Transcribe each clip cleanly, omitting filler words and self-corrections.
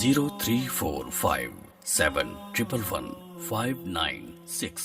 0345711159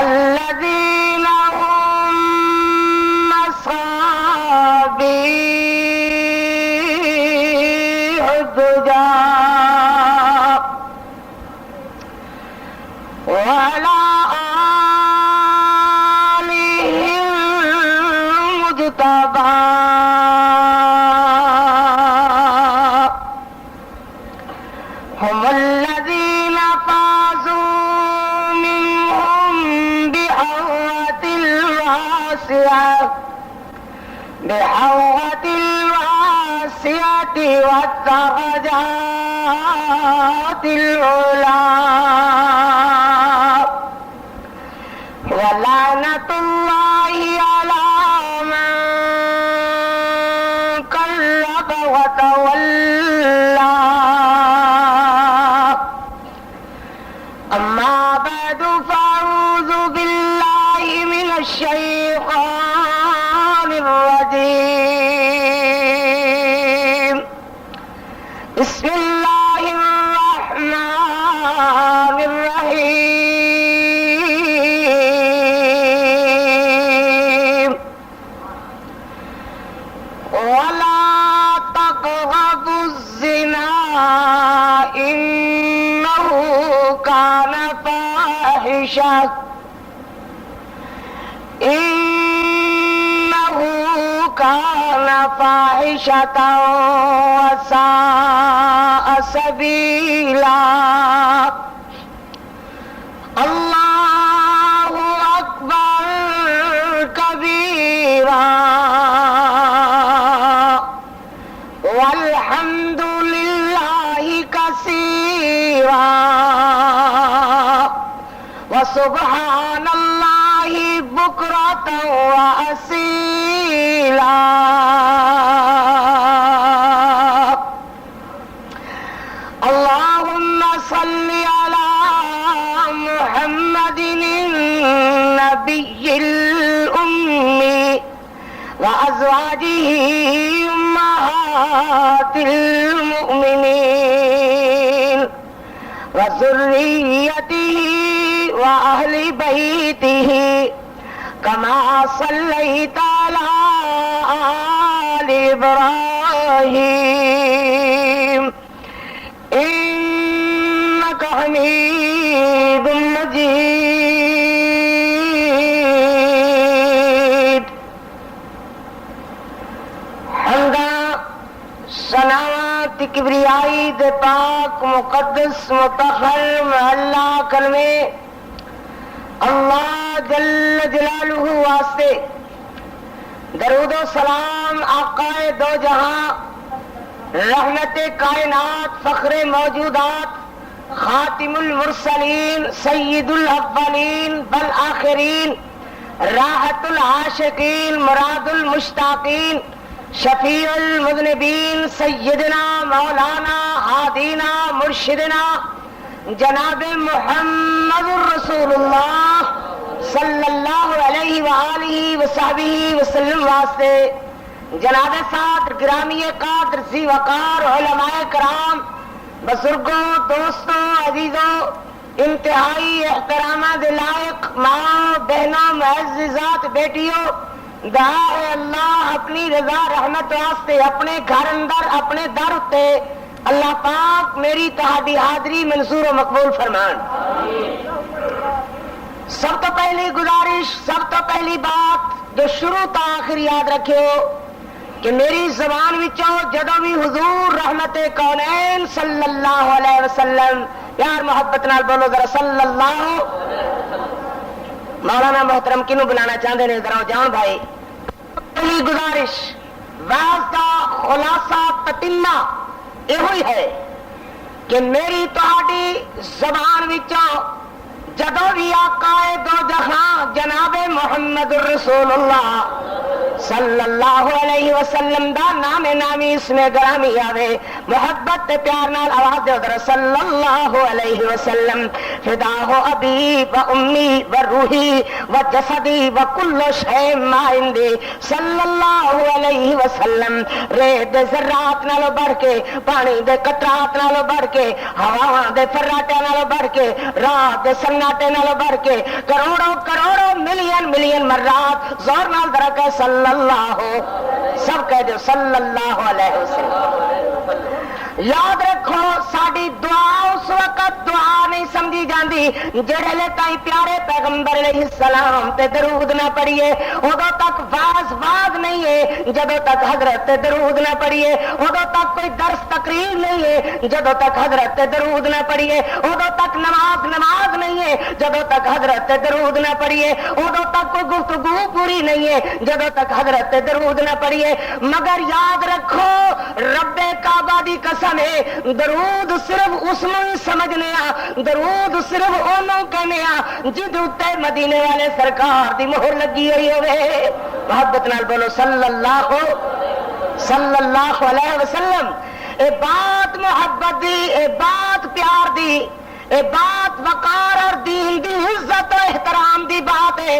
الذين هم مصابيح الدجى وعلى آلهم المجتبى هم الذين فازوا منهم بحوة الواسعة والدرجات العلى ولعنة الله على من كذب وتولى. أما بعد فأعوذ بالله من الشيطان الرجيم. بسم الله الرحمن الرحيم. ولا تقربوا الزنا إنه كان فاحشة وساء سبيلا. الله أكبر كبيرا والحمد لله كثيرا وسبحان الله بكرة وأصيلا. اللهم صل على محمد النبي الأمي وأزواجه أمهات المؤمنين وذريته وأهل بيته كما صليت على آل إبراهيم إنك حميد مجيد. حمدا سناوات کبریائی دے پاک مقدس مطہر محلہ کلمے اللہ جل جلالہ واسطے درود و سلام آقا دو جہاں رحمت کائنات فخر موجودات خاتم المرسلین سید الاولین والآخرین راحت العاشقین مراد المشتاقین شفیع المذنبین سیدنا مولانا ہادینا مرشدنا جناب محمد رسول اللہ صلی اللہ علیہ وآلہ وصحبہ وسلم واسطے جناب ساتھ گرامی قادر سی وقار علماء کرام بزرگوں دوستوں عزیزوں انتہائی احترامات لائق ماں بہنوں معززات بیٹیوں دعا اللہ اپنی رضا رحمت واسطے اپنے گھر اندر اپنے در اتے اللہ پاک میری تہاڈی حاضری منظور و مقبول فرمان. سب تو پہلی گزارش سب تو پہلی بات جو شروع تا آخر یاد رکھو کہ میری زبان وچوں جدوں بھی حضور رحمت کونین صلی اللہ علیہ وسلم پیار محبت نال بولو ذرا صلی اللہ. مولانا محترم کنوں بلانا چاہتے ہیں ذرا جان بھائی. پہلی گزارش واسطہ خلاصہ تتمہ یہ ہے کہ میری تہاڈی زبان وچوں جدوں بھی آقا دو جہاں جناب محمد رسول اللہ صلی اللہ علیہ وسلم دا نام نامی اس میں گرامی آوے محبت تے پیار نال آواز دے ادھر صلی اللہ علیہ وسلم فدا ہو ابی و امی و روحی و جسدی و کل شے ما عندی صلی اللہ علیہ وسلم. ریت دے ذرات نالو بڑھ کے پانی دے قطرات نالو بڑھ کے ہواواں دے فراٹے نالو بڑھ کے رات دے سناٹے نالو بڑھ کے کروڑوں کروڑوں ملین ملین مرات زور نال ذرا کہ صلی اللہ سب کہہ دو صلی اللہ علیہ وسلم. یاد رکھو ساری دعا اس وقت دعا نہیں سمجھی جاندی جڑے لے تائیں پیارے پیغمبر علیہ السلام تے درود نہ پڑھیے ادو تک واز نہیں ہے جدو تک حضرت تے درود نہ پڑھیے ادو تک کوئی درس تقریر نہیں ہے جدو تک حضرت تے درود نہ پڑھیے ادو تک نماز نہیں ہے جدو تک حضرت تے درود نہ پڑھیے ادو تک کوئی گفتگو پوری نہیں ہے جدو تک حضرت تے درود نہ پڑھیے. مگر یاد رکھو رب کعبہ دی قسم ہے درود صرف اس نوں ہی سمجھنے آ درود صرف اونوں کہنے آ جد اتے مدینے والے سرکار دی مہر لگی ہوئی ہوئے. محبت نال بولو صلی اللہ علیہ وسلم. اے بات محبت دی اے بات پیار دی اے بات وقار اور دین دی عزت و احترام دی بات ہے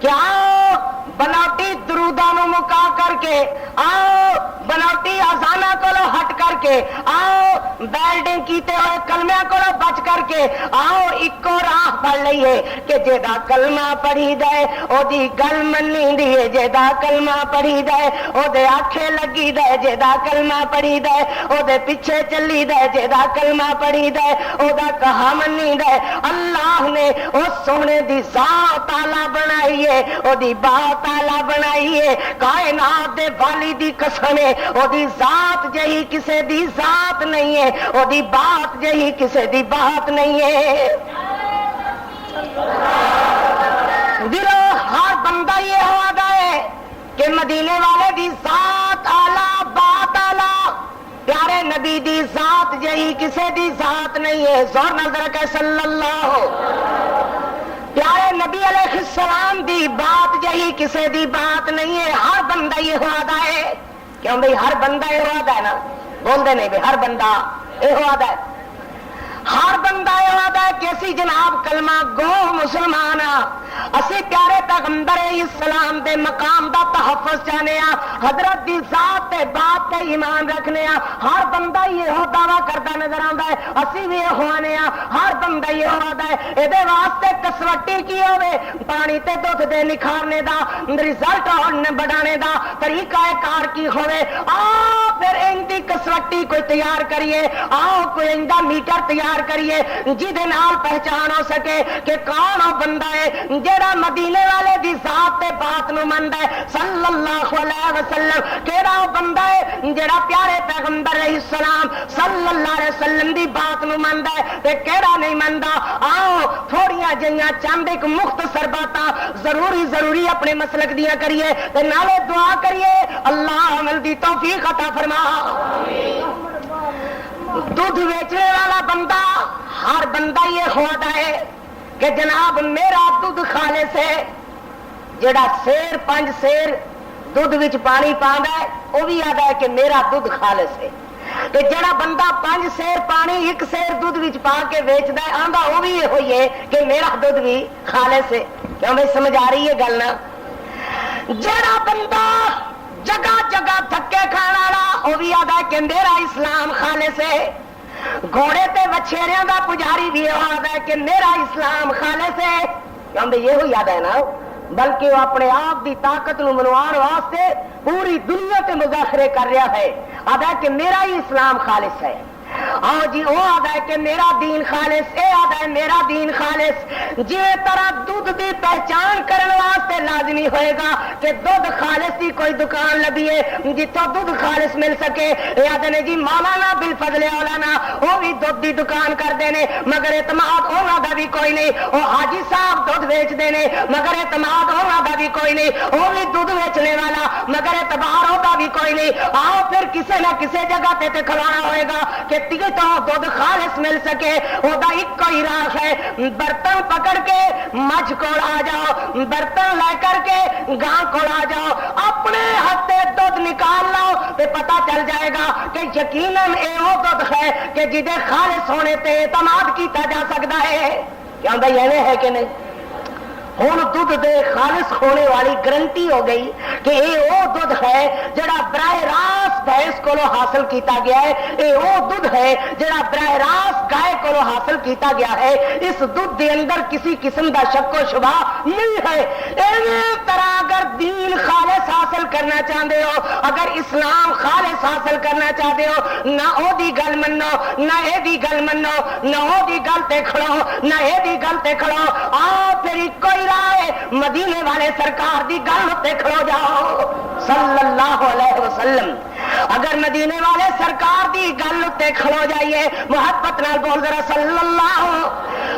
کہ آؤ بناوٹی دروداں نوں مکا کر کے آؤ بناوٹی اذاناں کولوں ہٹ کر کے آؤ بیلڈنگ کیتے ہوئے کلمیاں کولوں بچ کر کے آؤ اکو راہ پڑھ لئیے کہ جیدا کلمہ پڑھی دے او دی گل منی دی جیدا کلمہ پڑھی دے او دے آنکھیں لگی دے جیدا کلمہ پڑھی دے او دے پیچھے چلی دے جیدا کلمہ پڑھی دے او دا کہا منی دے. اللہ نے اس سونے دی ذات اعلی بنائی ہے او دی بات اعلی بنائی ہے. کائنات دے والی دی قسم ہے او دی ذات جہی کسے دی ذات نہیں ہے او دی بات جہی کسے دی بات نہیں ہے. دلو ہر بندہ یہ ہوا ہے کہ مدینے والے دی ذات اعلی بات اعلی پیارے نبی دی ذات جہی کسے دی ذات نہیں ہے. زور نظر کہ صلی اللہ پیارے نبی علیہ السلام دی بات جہی کسے دی بات نہیں ہے. ہر بندہ یہ وعدہ ہے کیوں بھئی ہر بندہ یہ وعدہ ہے نا بول دے نہیں بھئی ہر بندہ یہ وعدہ ہے ہر بندہ یہ وعدہ ہے کہ اسی جناب کلمہ گو مسلمان اسی پیارے پیغمبر اسلام دے مقام دا تحفظ چاہنے حضرت دی ذات تے بات تے ایمان رکھنے ہر بندہ یہ دعویٰ کرتا نظر آتا ہے اسی بھی یہ ہونے ہر بندہ یہ وعدہ ہے یہ واسطے کسوٹی کی ہوئے پانی تے دودھ دے نکھارنے دا رزلٹ بڑھانے دا طریقہ کار کی ہوئے آپ پھر اندی کسوٹی کوئی تیار کریے, آؤ کوئی اندہ میٹر تیار کریے جہدے نال پہچان ہو سکے کہ کون وہ بندہ ہے جڑا مدینے والے دی ذات تے بات نو مندا ہے صلی اللہ علیہ وسلم, کیڑا وہ بندہ ہے جڑا پیارے پیغمبر علیہ السلام صلی اللہ علیہ وسلم دی بات نو مندا ہے تے کیڑا نہیں مندا. آؤ تھوڑیاں جہاں چند ایک مختصر باتاں ضروری اپنے مسلک دیاں کریے تے نالے دعا کریے اللہ عمل دی توفیق عطا فرما. دودھ بیچنے والا بندہ ہر بندہ یہ خواہتا ہے کہ جناب میرا دودھ خالص ہے. جڑا سیر 5 سیر دودھ وچ پانی پاندا ہے وہ بھی آدا ہے کہ میرا دودھ خالص ہے. تے جڑا بندہ 5 سیر پانی 1 سیر دودھ وچ پا کے ویچدا ہے آندا وہ بھی یہ ہوئی ہے کہ میرا دودھ بھی خالص ہے. کیوں بھائی سمجھ آ رہی ہے گل نا؟ جڑا بندہ جگہ جگہ دھکے کھانا والا وہ بھی آدا ہے کہ میرا اسلام خالص ہے. گھوڑے تے وچھیریاں دا پجاری بھی آدا ہے کہ میرا اسلام خالص ہے. کیوں بھائی یہ یاد ہے نا؟ بلکہ وہ اپنے آپ دی طاقت نو منوان واسطے پوری دنیا تے مظاہرے کر رہا ہے, آدا ہے کہ میرا ہی اسلام خالص ہے. آؤ جی وہ آدا ہے کہ میرا دین خالص, اے آدا ہے میرا دین خالص. جی طرح دودھ دی پہچان کرنے واسطے لازمی ہوئے گا کہ دودھ خالص دی کوئی دکان لبیے جتوں دودھ خالص مل سکے. آدھے نے جی مولانا بالفضل اولانا وہ بھی دودھ دی دکان کرتے ہیں مگر اعتماد انہوں کا بھی کوئی نہیں. وہ حاجی صاحب دودھ بیچتے ہیں مگر اعتماد انہوں کا بھی کوئی نہیں. وہ بھی دودھ بیچنے والا مگر اعتبار ہوتا بھی کوئی نہیں. آؤ پھر کسی نہ کسی جگہ تے کھلانا ہوئے گا کہ تو دودھ خالص مل سکے. وہ ایک ہی راہ ہے, برتن پکڑ کے مجھ کو آ جاؤ, برتن لے کر کے گاں کو آ جاؤ, اپنے ہاتھ سے دودھ نکال لو تو پتا چل جائے گا کہ یقیناً یہ وہ دودھ ہے کہ جدے خالص ہونے تے اعتماد کیتا جا سکتا ہے. کیوں بھائی ایویں ہے کہ نہیں؟ ہوں دودھ دے خالص ہونے والی گارنٹی ہو گئی کہ یہ وہ دودھ ہے جڑا براہ راست بھینس کو حاصل کیتا گیا ہے. یہ وہ دودھ ہے جڑا براہ راست گائے کو حاصل کیتا گیا ہے. اس دودھ دے اندر کسی قسم دا شک و شبہ نہیں ہے. اسی طرح اگر دین خالص حاصل کرنا چاہتے ہو, اگر اسلام خالص حاصل کرنا چاہتے ہو, نہ او دی گل منو نہ اے دی گل منو, نہ او دی گل تے کھڑو نہ اے دی گل تے کھڑو. آ پھر کوئی رائے مدینے والے سرکار دی گل تے کھڑو جاؤ صلی اللہ علیہ وسلم. اگر مدینے والے سرکار دی گل تے کھڑو جائیے محبت نال بول ذرا صلی اللہ.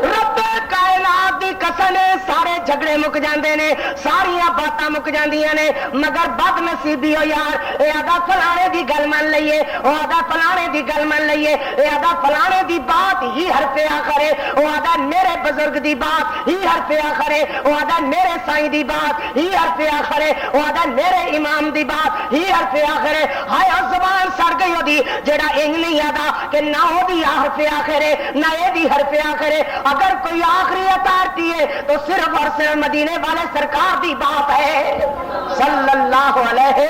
رب کائنات دی قسم سارے جھگڑے مک جاندے نے, ساریاں باتاں مک جاندیاں نے, مگر بد نصیبی ہو یار اے آدھا فلانے دی گل من لئیے, او آدھا فلانے دی گل من لئیے, اے آدھا فلانے دی بات ہی حرف آخر ہے, او آدھا میرے بزرگ دی بات ہی حرف آخر ہے, او آدھا میرے سائیں دی بات ہی حرف آخر ہے, او آدھا میرے امام دی بات ہی حرف آخر ہے. ہائے او زبان سڑ گئی ہو دی جڑا انج نہیں آدھا کہ نہ ہو دی حرف آخر ہے نہ اے دی حرف آخر ہے. اگر کوئی آخری اتارتی ہے تو صرف اور صرف مدینے والے سرکار دی بات ہے صلی اللہ علیہ.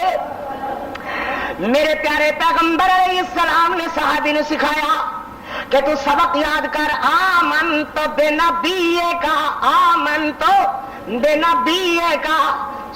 میرے پیارے پیغمبر علیہ السلام نے صحابی نے سکھایا کہ تو سبق یاد کر, آمن تو بے نبی کا, آمن تو بے نبی کا.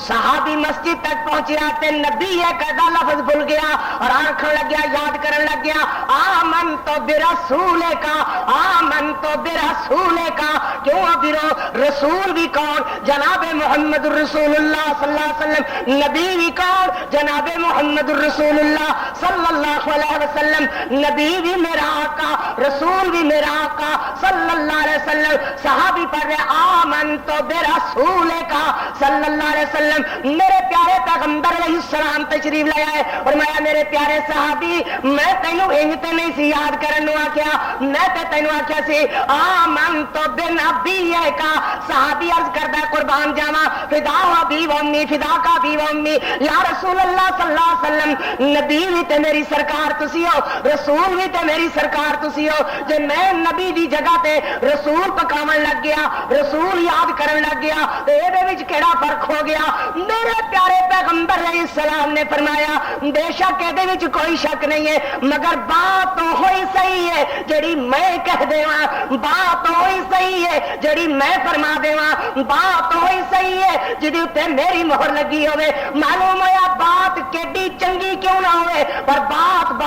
صحابی مسجد تک پہنچیا تے نبی کا لفظ بھول گیا اور آنکھوں لگ گیا, یاد کرن لگ گیا آمن تو برسول کا, آمن تو برسول کا. کیوں برو رسول بھی کون؟ جناب محمد الرسول اللہ صلی اللہ علیہ وسلم. نبی بھی کون؟ جناب محمد الرسول اللہ صلی اللہ علیہ وسلم. نبی بھی میرا آقا, رسول بھی میرا آقا صلی اللہ علیہ وسلم. صحابی پڑھ رہے آمن تو برسول کا صلی اللہ علیہ وسلم. میرے پیارے پیغمبر علیہ السلام تشریف لے آئے اور میں میرے پیارے صحابی میں تینوں انج تے نہیں سی یاد کرن نو آکھیا, میں تے تینوں آکھیا سی آمن تو بنبی کا. صحابی عرض کردا قربان جاواں فدا و ابی و امی, فدا کا ابی و امی, یا رسول اللہ صلی اللہ علیہ وسلم نبی بھی تے میری سرکار تسی ہو, رسول بھی تے میری سرکار تسی ہو. جے میں نبی دی جگہ تے رسول پکاون لگ گیا, رسول یاد کرن لگ گیا تے اے دے وچ کیڑا فرق ہو گیا؟ میرے پیارے پیغمبر علیہ السلام نے فرمایا بے شک یہ کوئی شک نہیں ہے مگر بات تو ہوئی صحیح ہے جڑی میں کہہ دیواں، بات تو ہوئی صحیح ہے جڑی میں فرما دیواں، بات تو ہوئی صحیح ہے جدی تے میری مہر لگی ہوئے۔ معلوم ہویا بات کیڈی چنگی کیوں نہ ہوئے پر بات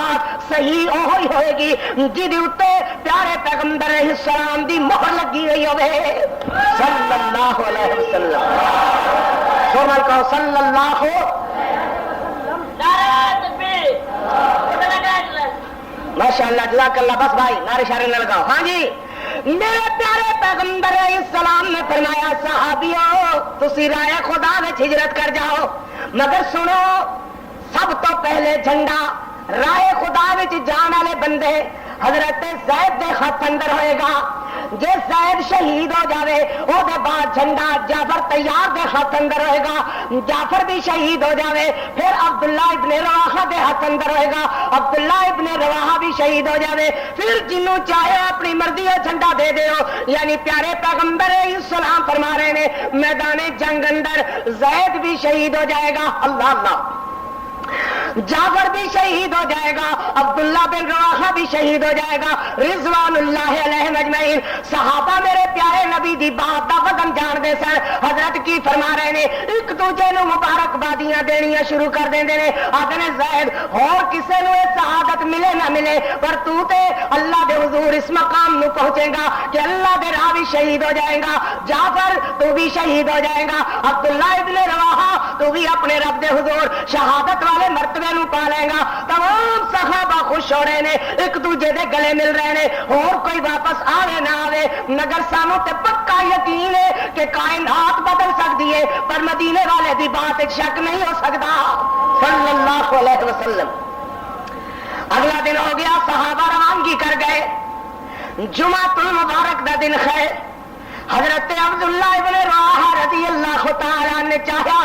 صحیح وہی ہوئے گی جدی تے پیارے پیغمبر علیہ السلام دی مہر لگی ہوئی ہوئے صلی اللہ علیہ وسلم۔ سورہ کو صلی اللہ ماشاء اللہ جزاک اللہ۔ بس بھائی نعرے شعرے نہ لگاؤ۔ ہاں جی میرے پیارے پیغمبر علیہ السلام نے فرمایا صحابیو تسی رائے خدا وچ ہجرت کر جاؤ مگر سنو سب تو پہلے جھنڈا رائے خدا وچ جان والے بندے حضرت زید دے خط اندر ہوئے گا۔ جے زید شہید ہو جاوے او دے بعد جھنڈا جعفر تیار دے خط اندر ہوئے گا، جعفر بھی شہید ہو جاوے پھر عبداللہ ابن رواحہ دے ہاتھ اندر ہوئے گا، عبداللہ ابن رواحہ بھی شہید ہو جاوے پھر جنوں چاہے اپنی مرضی ہے جھنڈا دے دیو۔ یعنی پیارے پیغمبر علیہ السلام فرما رہے ہیں میدان جنگ اندر زید بھی شہید ہو جائے گا، اللہ اللہ، جعفر بھی شہید ہو جائے گا، عبداللہ بن رواحہ بھی شہید ہو جائے گا رضوان اللہ علیہم اجمعین۔ صحابہ میرے پیارے نبی دی بات دا وزن جان دے سن۔ حضرت کی فرما رہے نے ایک دوجے نو مبارکبادیاں دینیاں شروع کر دیندے نے، آدھے نے زید اور کسے نو یہ سعادت ملے نہ ملے پر تو تے اللہ دے حضور اس مقام نو پہنچے گا کہ اللہ دے راہ بھی شہید ہو جائے گا، جعفر تو بھی شہید ہو جائے گا، عبداللہ ابن رواحہ تو بھی اپنے رب دے حضور شہادت والے مرتبے نو پا لے گا۔ تمام صحابہ خوش ہو رہے نے، ایک دوجے دے گلے مل رہے نے، اور کوئی واپس آوے نہ آوے مگر سانو تے پکا یقین ہے کہ کائنات بدل سکتی ہے پر مدینے والے دی بات ایک شک نہیں ہو سکتا صلی اللہ علیہ وسلم۔ اگلا دن ہو گیا، صحابہ روانگی کر گئے، جمعۃ المبارک دا دن ہے۔ حضرت عبداللہ ابن رواحہ رضی اللہ تعالیٰ نے چاہا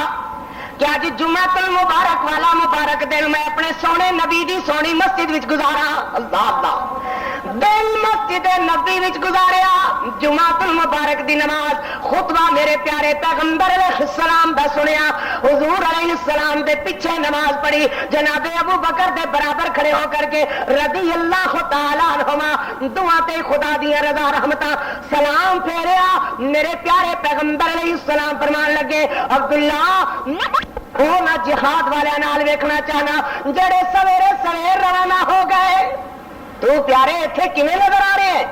کہ آج جمعۃ المبارک والا مبارک دن میں اپنے سونے نبی دی سونی مسجد وچ گزارا، اللہ اللہ، دن مسجد نبی وچ گزاریا، جمعۃ المبارک دی نماز خطبہ میرے پیارے پیغمبر علیہ السلام دا سنیا، حضور علیہ السلام دے پیچھے نماز پڑھی، جناب ابو بکر دے برابر کھڑے ہو کر کے رضی اللہ تعالی عنہما دعا تے خدا دی رضا رحمتاں سلام پھیریا، میرے پیارے پیغمبر علیہ السلام فرمان لگے عبداللہ وہ نہ جہاد والے نال ویکھنا چاہنا جڑے سویرے سویر روانہ ہو گئے، تو پیارے اتنے کیویں نظر آ رہے ہیں؟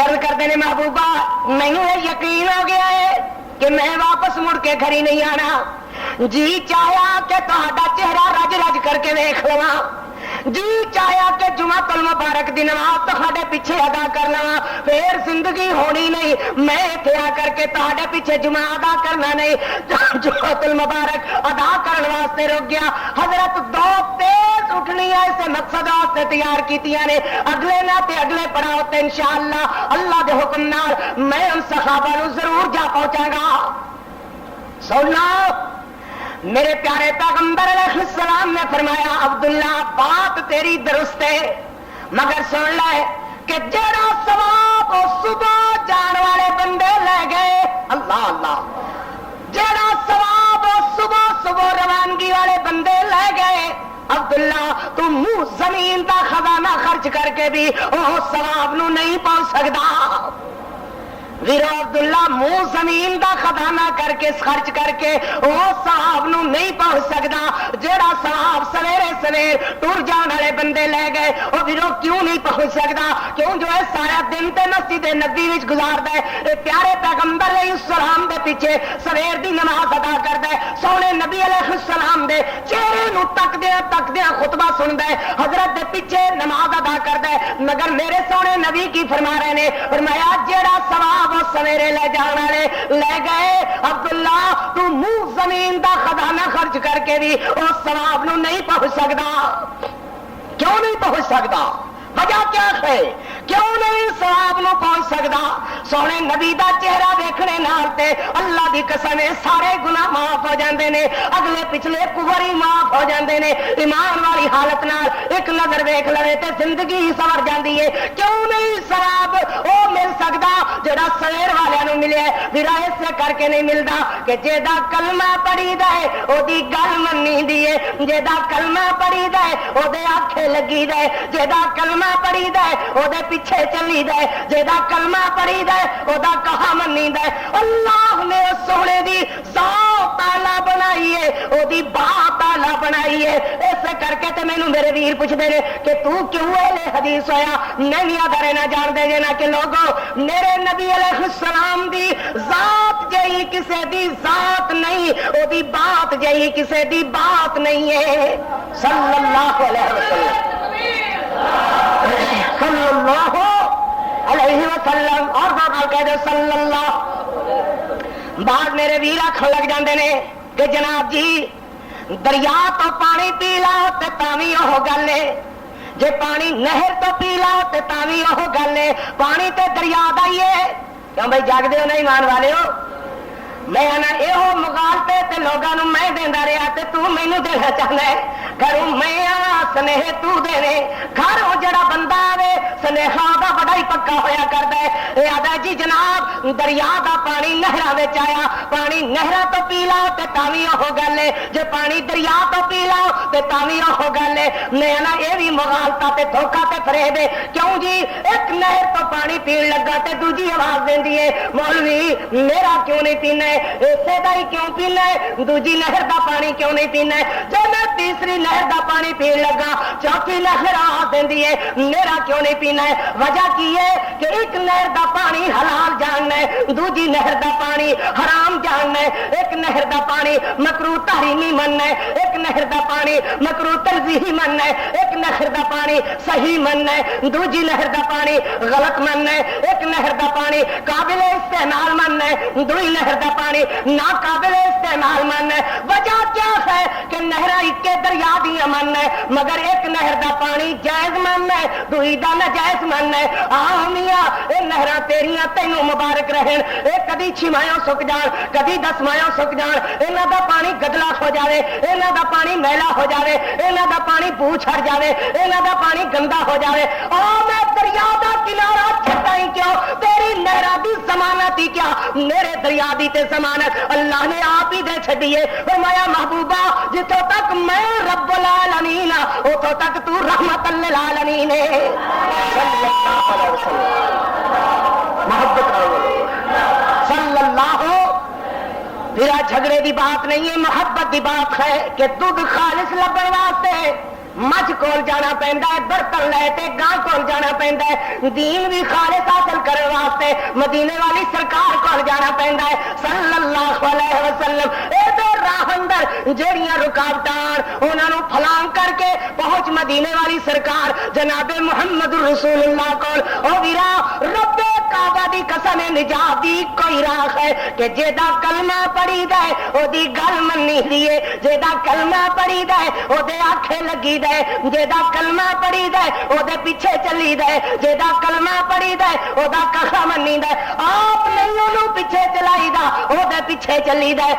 عرض کرتے ہیں محبوبہ مینوں یہ یقین ہو گیا ہے کہ میں واپس مڑ کے گھر ہی نہیں آنا، جی چاہیا کہ تہاڈا چہرہ رج رج کر کے ویکھ لواں، جی چاہیا کہ جمعۃ المبارک دی نماز تہاڈے پیچھے ادا کر لواں، پھر زندگی ہونی نہیں میں اتنے آ کر کے تہاڈے پیچھے جمعہ ادا کرنا نہیں، جمعۃ المبارک ادا کرنے واسطے رک گیا۔ حضرت دو تیز اٹھنیاں اس مقصد واسطے تیار کیتیاں نے، اگلے نہ تے اگلے پڑاؤ تے انشاءاللہ اللہ دے حکم نال میں ان صحابہ نو ضرور جا پہنچاں گا۔ سننا میرے پیارے پیغمبر علیہ السلام نے فرمایا عبداللہ بات تیری درست ہے مگر سن لے کہ جڑا ثواب صبح جان والے بندے لے گئے، اللہ اللہ، جڑا ثواب صبح صبح روانگی والے بندے لے گئے عبداللہ تو منہ زمین دا خزانہ خرچ کر کے بھی وہ ثواب نو نہیں پہنچ سکتا۔ ویرو عبداللہ منہ زمین دا خزانہ کر کے خرچ کر کے وہ ثواب نو نہیں پہنچ سکتا جڑا ثواب سویرے سویر ٹر جان والے بندے لے گئے، وہ ویرو کیوں نہیں پہنچ سکتا؟ کیوں جو ہے سارا دن تے مسجد نبی وچ گزاردا ہے، پیارے پیغمبر علیہ السلام دے پیچھے سویر دی نماز ادا کردا ہے، سونے نبی علیہ السلام دے چہرے نو تکدیاں خطبہ سندا ہے، حضرت دے پیچھے نماز ادا کردا ہے، مگر میرے سونے نبی کی فرما رہے نے، فرمایا جڑا ثواب وہ سویرے لے جان والے لے گئے عبداللہ تو منہ زمین دا خزانہ خرچ کر کے بھی اس ثواب نو نہیں پہنچ سکتا۔ کیوں نہیں پہنچ سکتا؟ وجہ کیا ہے کیوں نہیں ثواب نو پہنچ سکدا؟ سونے نبی دا چہرہ دیکھنے نال تے اللہ دی قسم ہے سارے گناہ معاف ہو جاندے نے، اگلے پچھلے کفر ہی معاف ہو جاندے نے۔ ایمان والی حالت نال ایک نظر دیکھ لے تے زندگی ہی سنور جاندی ہے۔ کیوں نہیں ثواب او مل سکدا جڑا سویر والےاں نو ملیا ہے؟ میرا اس کر کے نہیں ملدا کہ جیدا کلمہ پڑھی دا ہے او دی گل منی دی ہے، جیدا کلمہ پڑھی دا ہے او دے آنکھیں لگی دا ہے، جیدا کلمہ پڑھی دا ہے او دے پیچھے چلی دا ہے، جیدا کلمہ پڑھی دا ہے او دا کہا منی دا ہے۔ اللہ نے اس سونے دی ذات اعلی بنائی ہے، او دی بات اعلی بنائی ہے۔ اس کر کے تے مینوں میرے ویر پوچھدے نے کہ تو کیوں اہل حدیث ہویا؟ میں بھی ادارے نہ جان دے جے نا کہ لوگوں میرے نبی علیہ السلام دی ذات جہی کسے دی ذات نہیں، او دی بات جہی کسے دی بات نہیں ہے صلی اللہ علیہ وسلم، صلی اللہ علیہ وسلم۔ اور بات کہہ دو صلی اللہ۔ بعد میرے ویر آکھن لگ جاندے نے کہ جناب جی دریا تو پانی پی لا تے تاوی اوہ گل ہے، جے پانی نہر تو پی لا تے تاوی اوہ گل ہے، پانی تے دریا دا ہی ہے۔ کیوں بھائی جاگدے ہو نا ایمان والے ہو؟ میں آنا یہ مغالطے تے لوگاں نو میں دیندا رہیا تے تو مینوں دینا چاہنا ہے۔ گھروں میں آ سنیہ تو دینے، گھروں جڑا بندہ آوے سنیہا دا بڑا ہی پکا ہویا کردا ہے۔ اے آدا جی جناب دریا دا پانی نہراں وچ آیا، پانی نہراں تو پی لاؤ تے تاوی اوہ گل ہے، جے پانی دریا تو پی لاؤ تے تاوی اوہ گل ہے۔ میں آنا یہ بھی مغالطہ تے دھوکا تے فریب ہے۔ کیوں جی ایک نہر تو پانی پین لگا تے دوجی آواز دیندی ہے مولوی میرا کیوں نہیں پینا ہے، اسے دا ہی کیوں پینا ہے، دوجی نہر دا پانی کیوں نہیں پینا ہے؟ جب میں تیسری نہر دا پانی پین لگا چوتھی نہر آ دیندی ہے میرا کیوں نہیں پینا ہے؟ وجہ کی ہے کہ ایک نہر دا پانی حلال جاننا ہے، دوجی نہر دا پانی حرام جاننا ہے، ایک نہر دا پانی مکروہ تحریمی مننا ہے، ایک نہر دا پانی مکروہ تنزیہی مننا ہے، ایک نہر دا پانی صحیح مننا ہے، دوجی نہر دا پانی غلط مننا ہے، ایک نہر دا پانی قابل استعمال مننا ہے، دوئی نہر دا پانی ناقابل استعمال مننا ہے۔ وجہ کیا ہے کہ نہرہ اکے دریا دیاں مننا ہے مگر ایک نہر دا پانی جائز مننا ہے، دوئی دا ناجائز مننا ہے۔ میاں اے نہراں تیریاں تینوں مبارک رہن، اے کدی چھمایوں سک جان کدی دسمایوں سک جان، انہاں دا پانی گدلا ہو جاوے، انہاں دا پانی میلا ہو جاوے، انہاں دا پانی بو چھڑ جاوے، انہاں دا پانی گندا ہو جاوے۔ میں دریا دا کنارہ چھٹا ہی کیوں؟ تیری نہراں دی ضمانت ہی کیا؟ میرے دریا دی تے ضمانت اللہ نے آپ ہی دے چھڈیے۔ فرمایا محبوبہ جتوں تک میں رب العالمین اتوں تک تو رحمت للعالمین ہے صلی اللہ علیہ وسلم۔ محبت صلی اللہ پھر جھگڑے دی بات نہیں ہے، محبت دی بات ہے کہ دودھ خالص لبن واسطے مجھ کول جانا پیندا ہے، برتن لے تے گاں کول جانا پیندا ہے، دین بھی خالص حاصل کرنے واسطے مدینے والی سرکار کول جانا پیندا ہے صلی اللہ علیہ وسلم۔ اے تے راہ اندر جڑیاں رکاوٹاں انہاں نو پھلانگ کر کے پہنچ مدینے والی سرکار جناب محمد رسول اللہ کول۔ او ویرا رب کعبہ دی قسم نجات دی کوئی راہ ہے کہ جیدا کلمہ پڑھی دے او دی گل منی دیے، جیدا کلمہ پڑھی دے او دے آنکھیں لگی دے، جیدا کلمہ پڑھی دے او دے پیچھے چلی دے، جیدا کلمہ پڑھی دے او دا کہا منی دے۔ آپ نہیں انہوں پیچھے چلائی دا او دے پیچھے چلی دے۔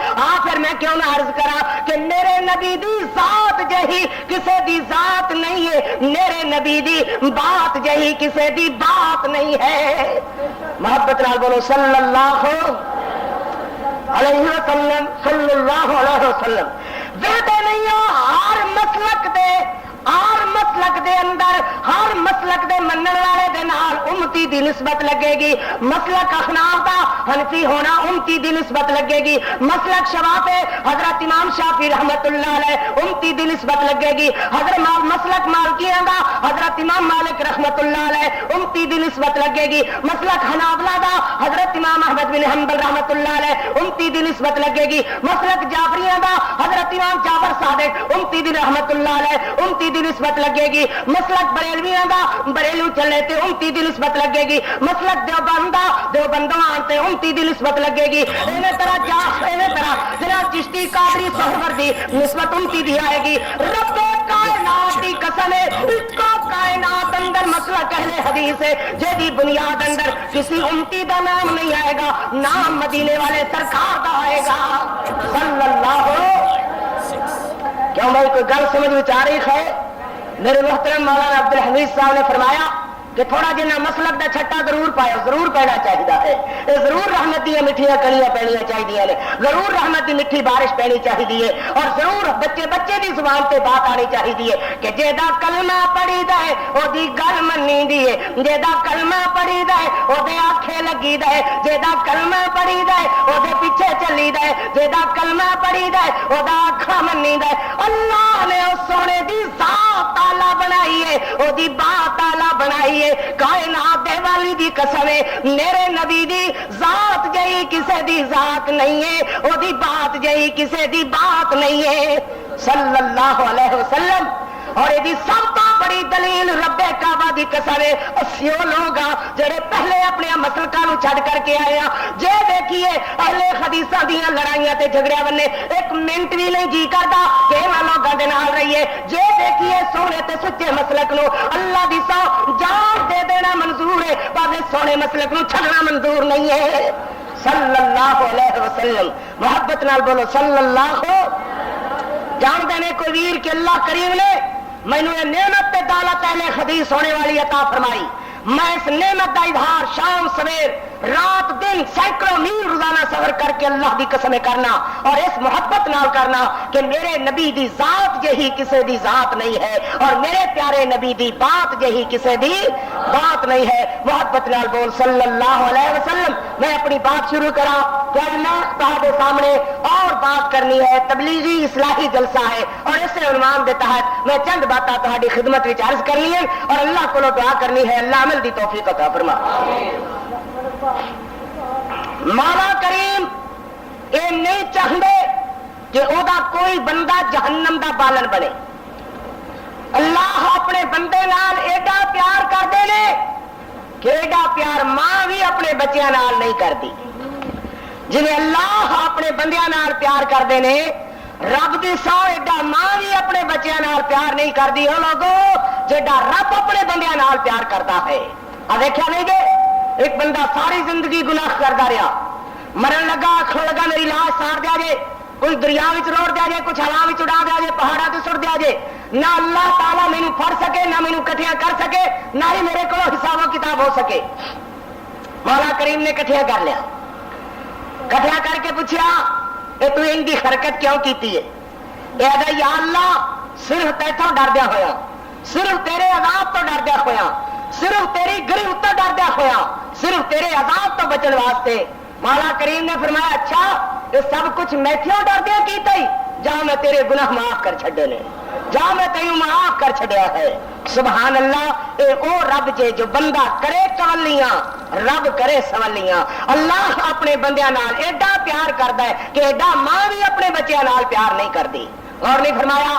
پھر میں کیوں نہ عرض کرا کہ میرے نبی دی ذات جہی کسے دی ذات نہیں ہے، میرے نبی دی بات جہی کسے دی بات نہیں ہے۔ محبت نال بولو صلی اللہ علیہ وسلم، صلی اللہ علیہ وسلم۔ ویدے نہیں ہو ہر مسلک دے اندر ہر مسلک دے منن والے دے نال امتی دی نسبت لگے گی۔ مسلک احناف دا حنفی ہونا امتی دی نسبت لگے گی، مسلک شوافی حضرت امام شافعی رحمت اللہ علیہ امتی دی نسبت لگے گی، مسلک مالکیاں دا حضرت امام مالک رحمت اللہ علیہ امتی دی نسبت لگے گی، مسلک حنابلہ دا حضرت امام احمد بن حنبل رحمت اللہ علیہ امتی دی نسبت لگے گی، مسلک جعفریاں دا حضرت امام جعفر صادق امتی دی رحمت اللہ علیہ امتی دی نسبت لگے گی، مسلک بریلویاں دا بریلو چلے تے امتی دی نسبت لگے گی، مسلک دیوبندہ دیوبندواں تے امتی دی نسبت لگے گی۔ اسی طرح جناب چشتی قادری سہرور دی نسبت امتی دی آئے گی۔ رب کائنات دی قسم ہے، اس کو کائنات اندر مسلک اہل حدیث ہے جیدی بنیاد اندر کسی امتی دا نام نہیں آئے گا، نام مدینے والے سرکار دا آئے گا صلی اللہ کیوں بھائی کوئی گل سمجھ میں آ رہی ہے؟ میرے محترم مولانا عبد الحمید صاحب نے فرمایا کہ تھوڑا جنا مسلک دا چھٹا ضرور پایا، ضرور پینا چاہیے ہے، ضرور رحمت دیا میٹھیاں کلیاں پینیاں چاہیے نے، ضرور رحمت دی میٹھی بارش پینی چاہیے، اور ضرور بچے بچے دی زبان تے بات آنی چاہیے کہ جیدا کلمہ پڑھی دا ہے او دی گل منی دی ہے، جیدا کلمہ پڑھی دا ہے او دے آنکھیں لگی دا ہے، جیدا کلمہ پڑھی دا ہے او دے پیچھے چلی دا ہے، جیدا کلمہ پڑھی دا ہے او دا آنکھاں منی دا ہے۔ اللہ نے اس سونے دی ذات تعالی بنائی ہے، او دی بات تعالی بنائی ہے، کائنات دے والی دی قسم ہے میرے نبی دی ذات جئی کسے دی ذات نہیں ہے، او دی بات جئی کسے دی بات نہیں ہے صلی اللہ علیہ وسلم۔ اور یہ سب تو بڑی دلیل رب کعبہ دی قسم ہے، اسیو لوگ جڑے پہلے اپنے مسلکاں نو چھڈ کر کے آئے ہیں، جے دیکھیے اہل حدیثاں دیاں لڑائیاں تے جھگڑیاں بننے ایک منٹ بھی نہیں جی کردا کہ انہاں لوگاں دے نال رہیے، جے دیکھیے سونے تے سچے مسلک نو اللہ دی سو جان دے دینا منظور ہے، پر سونے مسلک نو چھڈنا منظور نہیں ہے صلی اللہ علیہ وسلم۔ محبت نال بولو صلی اللہ۔ جان دینے کوئی ویر کہ اللہ کریم نے مینو یہ نعمت تے دولت اہل حدیث ہونے والی عطا فرمائی، میں اس نعمت کا اظہار شام سویر رات دن سینکڑوں میل روزانہ سفر کر کے اللہ دی قسم کرنا اور اس محبت نال کرنا کہ میرے نبی دی ذات جہی کسے دی ذات نہیں ہے اور میرے پیارے نبی دی بات جہی کسے دی بات نہیں ہے۔ محبت نال بول صلی اللہ علیہ وسلم۔ میں اپنی بات شروع کرا کہ آج میں تہاڈے سامنے اور بات کرنی ہے، تبلیغی اصلاحی جلسہ ہے اور اس عنوان کے تحت میں چند باتیں تہاڈی خدمت وچ عرض کرنی ہے اور اللہ کو دعا کرنی ہے اللہ عمل دی توفیق عطا فرما۔ مولا کریم یہ نہیں چاہتے کہ او دا کوئی بندہ جہنم دا بالن بنے۔ اللہ اپنے بندے نال ایڈا پیار کرتے ہیں کہ ایڈا پیار ماں بھی اپنے بچیاں نال نہیں کرتی، جی اللہ اپنے بندیاں نال پیار کرتے ہیں رب دی سو ایڈا ماں بھی اپنے بچیاں نال پیار نہیں کرتی ہو لوگوں جیڈا رب اپنے بندیاں نال پیار کرتا ہے۔ دیکھا نہیں گے ایک بندہ ساری زندگی گناہ کرتا رہا، مرن لگا آخر لگا میری لاش سار دیا جے، کچھ دریا روڑ دیا جائے، کچھ ہوا اڑا دیا جائے، پہاڑوں سے سٹ دیا جائے، نہ اللہ تعالیٰ مینو پڑھ سکے نہ مینو کٹھیاں کر سکے نہ ہی میرے کو حساب و کتاب ہو سکے۔ مولا کریم نے کٹھیاں کر لیا، کٹھیاں کر کے پوچھا یہ تو ان کی حرکت کیوں کیتی ہے؟ یہ آدھا یا اللہ صرف تیتھوں ڈردیا ہویا، صرف تیرے عذاب تو ڈردیا ہویا، صرف تیری گرفت تو ڈردیا ہویا، صرف تیرے عذاب تو بچن واسطے۔ مولا کریم نے فرمایا اچھا یہ سب کچھ میں کیوں ڈردیا کیتا ہی؟ جا میں تیرے گناہ معاف کر چھڈے نے، جا میں تینوں معاف کر چھڈیا ہے۔ سبحان اللہ، اے او رب جے جو بندہ کرے چولیاں رب کرے سوالیاں۔ اللہ اپنے بندیاں نال ایڈا پیار کردا ہے کہ ایڈا ماں بھی اپنے بچیاں نال پیار نہیں کردی۔ اور نہیں فرمایا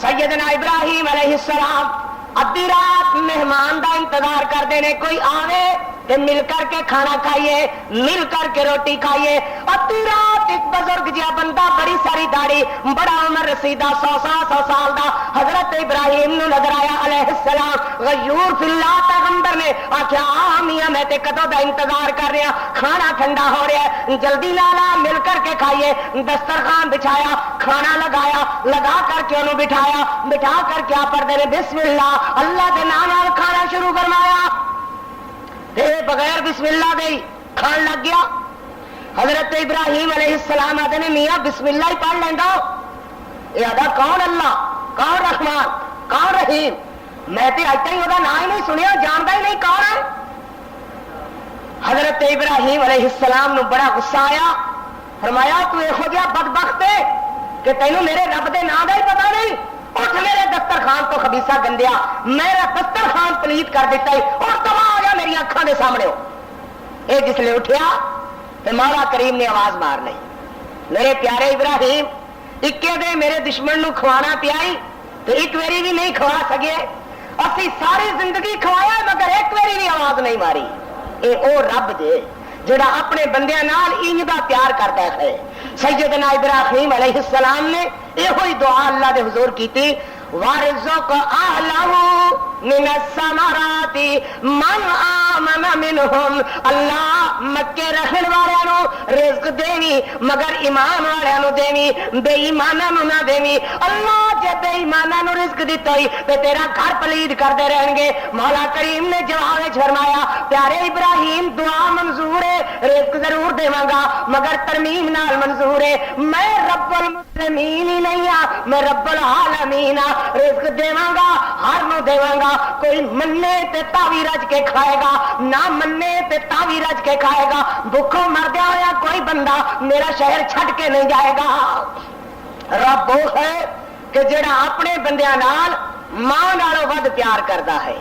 سیدنا ابراہیم علیہ السلام ادھی رات مہمان دا انتظار کرتے ہیں، کوئی آوے کہ مل کر کے کھانا کھائیے، مل کر کے روٹی کھائیے۔ ادھی رات ایک بزرگ جہا بندہ بڑی ساری داڑھی بڑا عمر رسیدہ 100 سال دا حضرت ابراہیم نو نظر آیا علیہ السلام غیور فی اللہ پیغمبر نے آخیا آ میاں میں تے کدوں دا انتظار کر رہا، کھانا ٹھنڈا ہو رہا ہے جلدی لالا مل کر کے کھائیے۔ دسترخوان بچھایا، کھانا لگایا، لگا کر کے انہوں بٹھایا، بٹھا کر کیا پڑھتے ہیں بسم اللہ اللہ کے نام کھانا شروع فرمایا، بغیر بسم اللہ دے کھان لگ گیا۔ حضرت ابراہیم علیہ السلام آتے نے میاں بسم اللہ ہی پڑھ لینا۔ یہ آدھا کون اللہ، کون رحمان، کون رحیم؟ میں تے اج تک وہ نام ہی نہیں سنیا، جانتا ہی نہیں کون ہے۔ حضرت ابراہیم علیہ السلام نو بڑا غصہ آیا، فرمایا تو یہو جہا بدبخت ہے کہ تینوں میرے رب دے نام کا ہی پتا نہیں، اٹھ میرے دسترخوان تو خبیثہ گندیا، میرا دسترخوان پلیت کر دیتا ہے اور تباہ ہو جا میری اکھاں دے سامنے ہو۔ اے جس لے اٹھیا تو مولا کریم نے آواز مار لی، میرے پیارے ابراہیم اکے دے میرے دشمن نو کھوانا پیائی تو ایک ویری بھی نہیں کھوا سکے، اسی ساری زندگی کھوایا مگر ایک ویری بھی آواز نہیں ماری۔ اے او رب جے جڑا اپنے بندیاں نال انج دا پیار کرتا ہے۔ سیدنا ابراہیم علیہ السلام نے یہ دعا اللہ دے حضور کیتی وارزق اہلہ من الثمرات من آمن منهم اللہ مکے رہن والوں نو رزق دیوی مگر ایمان والوں دیوی بے ایماناں نو نہ دیوی اللہ جے بے ایماناں نو رزق دتا ہی تے تیرا گھر پلید کردے رہن گے مولا کریم نے جواب وچ فرمایا پیارے ابراہیم دعا منظور ہے رزق ضرور دیواں گا مگر ترمیم نال منظور ہے میں رب المسلمین ہی نہیں ہاں میں رب العالمین ہاں رزق دیواں گا ہر نو دیواں گا کوئی منے تے تاوی رج کے کھائے گا نہ منے تے تاوی رج کے کھائے گا بھوکوں مردیا ہویا کوئی بندہ میرا شہر چھڈ کے نہیں جائے گا رب وہ ہے کہ جڑا اپنے بندیاں نال ماں نالوں ود پیار کردا ہے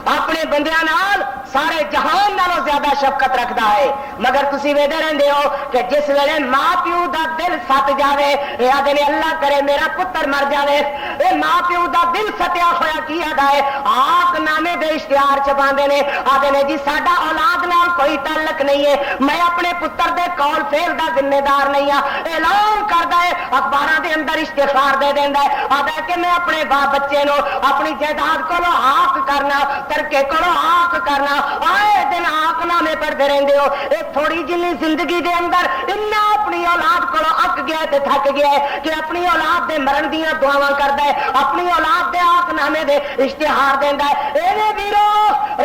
اپنے بندیاں نال سارے جہان نالوں زیادہ شفقت رکھدا ہے مگر تسی ویدے رہندے ہو کہ جس ویلے ماں پیو دا دل سٹ جاوے یا دے اللہ کرے میرا پتر مر جاوے اے ماں پیو دا دل سٹیا ہویا کی ادا ہے آق نامے دے اشتہار چھپاندے نے آدھے نے جی ساڈا اولاد نال کوئی تعلق نہیں ہے میں اپنے پتر دے کول فیل دا ذمہ دار نہیں ہاں اعلان کردا ہے اخباراں دے اندر اشتہار دے دیندا ہے آدھا کہ میں اپنے باپ بچے نو اپنی جائیداد کولو حق کرنا ترکے کولو حق کرنا آئے دن حق نامے پڑھتے رہندے ہو اے تھوڑی جنی زندگی دے اندر انہاں اپنی اولاد کولو اک گیا تے تھک گیا ہے کہ اپنی اولاد دے مرن دیاں دعاواں کردا ہے اپنی اولاد دے حق نامے دے اشتہار دیندا ہے اے ویرو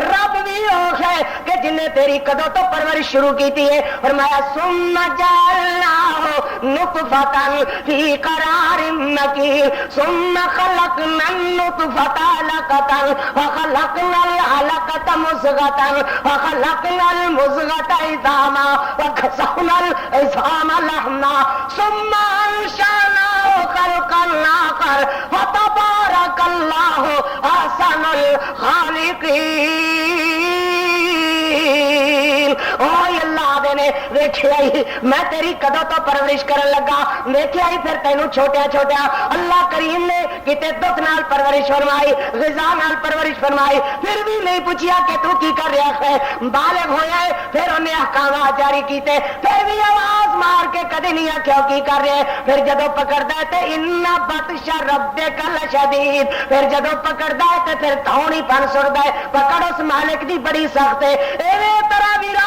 رب بھی او ہے کہ جن نے تیری کدوں تو پرورش شروع کیتی ہے فرمایا ثم جعلناه نطفة في قرار مكين ثم خلقنا النطفة علقة وخلقنا العلقة مضغة وخلقنا المضغة عظاما وكسونا العظام لحما ثم أنشأناه خلقا آخر فتبارك الله أحسن الخالقين اللہ دے نے ویکھیا ہی میں تیری کدوں تو پرورش کرن لگا ویکھیا ہی پھر تینوں چھوٹیا چھوٹیا اللہ کریم نے کتے دکھ نال پرورش فرمائی غذا نال پرورش فرمائی پھر بھی نہیں پوچھیا کہ تو کی کر رہا ہے بالغ ہویا ہے پھر انہیں احکامات جاری کیتے پھر بھی آواز مار کے کدی نہیں آکھیا کی کر رہے پھر جدو پکڑدا ہے تے ان بطش ربک لشدید پھر جدو پکڑدا ہے تے پھر تھوڑی پن سڑدا ہے پکڑ اس مالک دی بڑی سخت ہے ایویں طرح ویرا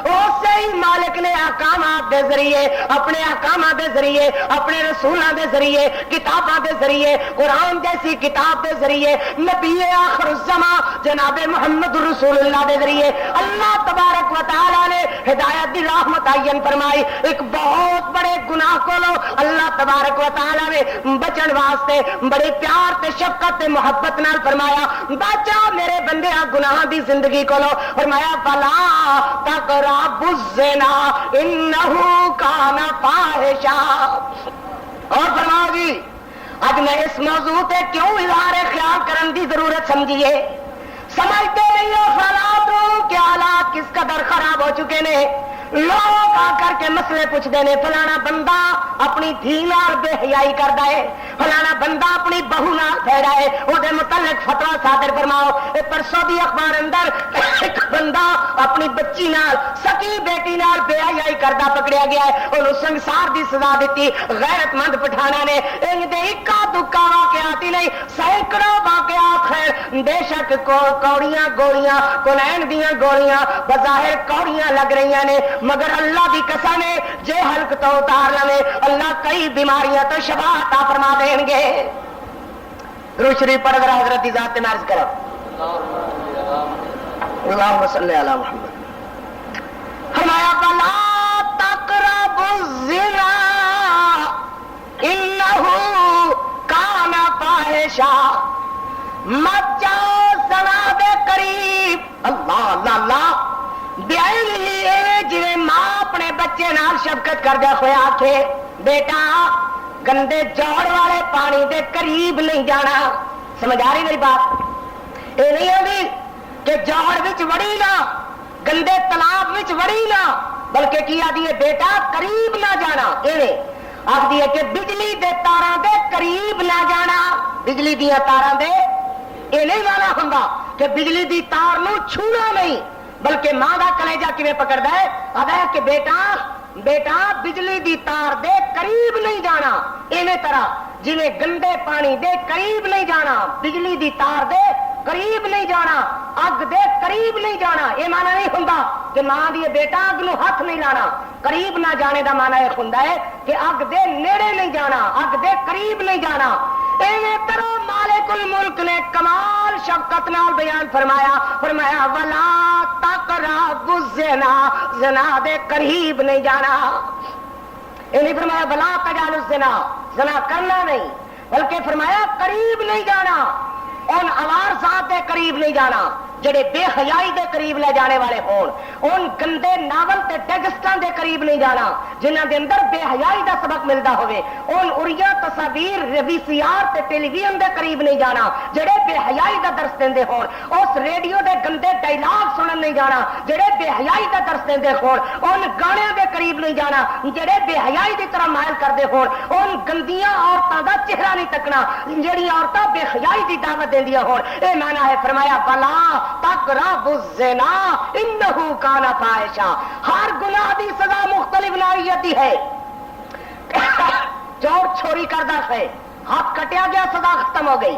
اسی ہی مالک نے احکامات دے ذریعے اپنے احکامات دے ذریعے اپنے رسولاں دے ذریعے کتاباں دے ذریعے قرآن جیسی کتاب دے ذریعے نبی آخر الزمان جناب محمد رسول اللہ دے ذریعے اللہ تبارک و تعالی نے ہدایت دی راہ متعین فرمائی ایک بہت بڑے گناہ کو لو اللہ تبارک و تعالی نے بچن واسطے بڑے پیار تے شفقت تے محبت نال فرمایا بچا میرے بندیاں گناہ دی زندگی کو لو فرمایا فلا تقربوا الزنا انه كان فاحشا اور فرماؤ جی آج میں اس موضوع تے کیوں اظہار خیال کرن دی ضرورت سمجھیے سمجھتے نہیں ہو حالات کے حالات کس قدر خراب ہو چکے نے لوگ آ کر کے مسئلے پوچھتے ہیں فلانا بندہ اپنی دھی نال بے حیائی کرتا ہے فلانا بندہ اپنی بہو نال پھیڑا ہے وہ متعلق فتویٰ صادر فرماؤ پرسوں دی اخبار اندر ایک بندہ اپنی بچی نال سکی بیٹی نال بے حیائی کرتا پکڑیا گیا ہے انہوں سنسار دی سزا دیتی غیرت مند پٹھانا نے ان دے اکا دکا واقعات ہی نہیں سینکڑوں واقعات خیر بے شک کوڑیاں گولیاں کونین دیاں گولیاں بظاہر کوڑیاں لگ رہی نے مگر اللہ دی قسم ہے جے حلق تو اتار لے اللہ کئی بیماریاں تو شفا عطا فرما دیں گے درود شریف پڑھ کر حضرت دی ذات میں عرض کرو اللہم صلی علی محمد فرمایا فلا تقربوا الزنا انہ کان فاحشا مت جاؤ زنا دے قریب اللہ اللہ اللہ جی ماں اپنے بچے نال شفقت کر دیا ہوا آکھے بیٹا گندے جوڑ والے پانی دے قریب نہیں جانا سمجھ آ رہی میری بات یہ نہیں ہوگی کہ جوڑ وچ وڑی نہ گندے تالاب وچ وڑی نہ بلکہ کیا دیے بیٹا قریب نہ جانا ایویں آخ دیے کہ بجلی دے تاراں دے قریب نہ جانا بجلی دیا تاراں دے یہ نہیں مانا ہوں کہ بجلی دی تار نو چھونا نہیں بلکہ ماں کا کلیجہ کیویں پکڑدا ہے آدا ہے کہ بیٹا بیٹا بجلی دی تار دے قریب نہیں جانا ایویں طرح جویں گندے پانی دے قریب نہیں جانا بجلی دی تار دے قریب نہیں جانا، اگ دے قریب نہیں جانا. یہ مانا نہیں ہوندا کہ ماں دی بیٹا اگ نو ہاتھ نہیں لانا. قریب نہ جانے دا مانا یہ ہوندا ہے کہ اگ دے نیڑے نہیں جانا، اگ دے قریب نہیں جانا. ایویں طرح مالک الملک نے کمال شفقت نال بیان فرمایا ولا تقربوا الزنا، زنا دے قریب نہیں جانا. یہ نہیں فرمایا ولا تجعلوا الزنا، زنا کرنا نہیں، بلکہ فرمایا قریب نہیں جانا. ان اوار ذات دے قریب نہیں جانا جڑے بے حیائی دے قریب لے جانے والے ہون. ان گندے ناول تے ڈیگسٹاں دے قریب نہیں جانا جنہاں دے اندر بے حیائی دا سبق ملدا ہوئے. ان اڑیا تصاویر وی سی آر تے ٹیلی ویژن دے قریب نہیں جانا جڑے بے حیائی دا درس دیندے ہون. اس ریڈیو دے گندے ڈائلاگ سنن نہیں جانا جڑے بے حیائی دا درس دیندے ہون. ان گانیاں دے قریب نہیں جانا جڑے بے حیائی دی طرح مائل کردے ہون. ان گندیاں عورتاں دا چہرہ نہیں تکنا جڑی عورتاں بے حیائی دی دعوت دیندیاں ہون. اے معنی ہے فرمایا بلا تقربوا الزنا انہ کان فاحشہ. ہر گناہ دی سزا مختلف نوعیت دی ہے. چور چوری کردا ہے، ہاتھ کٹیا گیا، سزا ختم ہو گئی.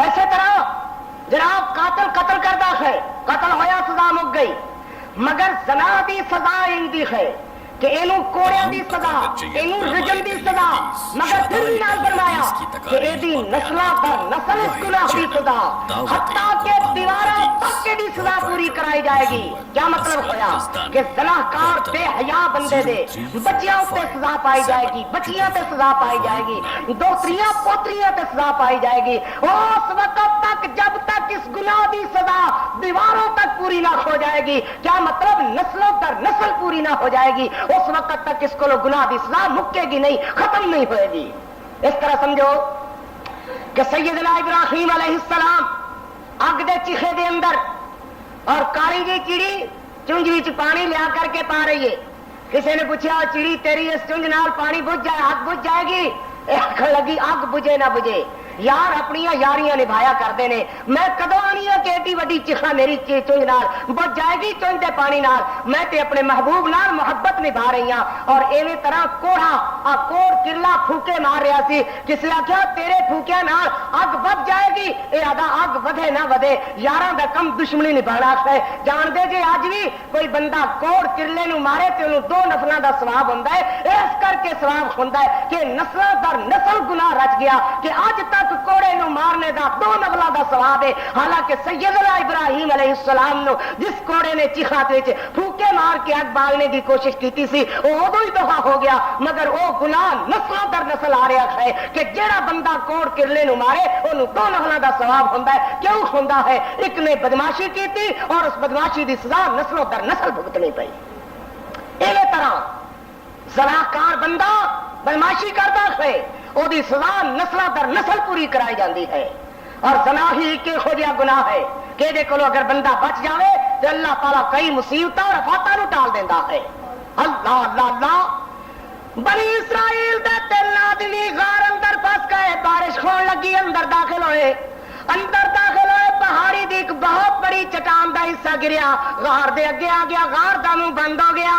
اسی طرح جناب قاتل قتل کردا ہے، قتل ہویا، سزا مک گئی. مگر زنا دی سزا اندی ہے کہ اینو کوڑیاں دی سزا، اینو رجم دی سزا. مگر پھر بھی نال فرمایا کہ اے دی نسلاں پر نسل اس گناہ دی سزا، حتیٰ کہ دیواراں تک دی سزا پوری کرائی جائے گی. کیا مطلب ہویا کہ زناکار بے حیا بندے دے بچیاں تے سزا پائی جائے گی، بچیاں تے سزا پائی جائے گی، دوتریاں پوتریاں تے سزا پائی جائے گی. اس وقت تک جب تک اس گناہ دی سزا دیواروں تک پوری نہ ہو جائے گی. کیا مطلب نسلوں در نسل پوری نہ ہو جائے گی. اس وقت تک اس کو گناہ دی سزا مکے گی نہیں، ختم نہیں ہوئے گی. اس طرح سمجھو کہ سیدنا ابراہیم علیہ السلام اگ دے چیخے دے اندر اور کالی جی چڑی چونج وچ پانی لیا کر کے پا رہی ہے. کسی نے پوچھا چڑی تیری اس چونج نال پانی بجھ جائے، اگ بجھ جائے گی؟ آخر لگی اگ بجھے نہ بجھے، یار اپنی یاریاں نبھایا کرتے نے. میں کدو آنی ہے کہ ایڈی وڈی چیخا میری چونج نال بجھ جائے گی؟ چونج دے پانی نال میں تے اپنے محبوب نال محبت نبھا رہی ہاں. اور ایویں طرح کوڑا کوڑ کرلا پھوکے مار رہا سی. کسی آخیا تیرے پھوکیا نال اگ بجھ جائے گی؟ اے آدھا اگ ودے نہ ودے، یاراں دا کم دشمنی نبھانا ہے. جان دے جے اج بھی کوئی بندہ کوڑ کرلے نو مارے تے انہوں 2 نفلاں دا ثواب ہوندا ہے. اس کر کے ثواب ہوندا ہے کہ نسلاں در نسل گناہ رچ گیا کہ اج تک کوڑے نو مارنے دا 2 نفلاں دا ثواب ہے. حالانکہ سیدنا ابراہیم علیہ السلام نو جس کوڑے نے چیخات وچ پھوکے مار کے اگ بالنے دی کوشش کیتی سی وہ ادو ہی دفع ہو گیا. مگر وہ گناہ نسلوں در نسل آ رہا ہے کہ جیڑا بندہ کوڑ کرلے نو مارے انہوں 2 نفلاں دا ثواب ہوندا ہے. کیوں ہوندا ہے؟ ایک نے بدماشی کیتی اور اس بدماشی دی سزا نسلوں در نسل بھگتنی پئی. اسی طرح زناکار بندہ بدماشی کرتا ہے، وہ دی سزا نسل در نسل پوری کرائی جاندی ہے. اور زنا ہی ایک ہو جیا گناہ ہے کہ دے کولو اگر بندہ بچ جاوے تو اللہ تعالیٰ کئی مصیبتاں اور آفاتاں نو ٹال دیندا ہے. اللہ اللہ اللہ. بنی اسرائیل دے 3 آدمی غار اندر پھس گئے، بارش ہون لگی، اندر داخل ہوئے. پہاڑی دی ایک بہت بڑی چٹان دا حصہ گریا، غار دے اگے آ گیا، غار دا منہ بند ہو گیا.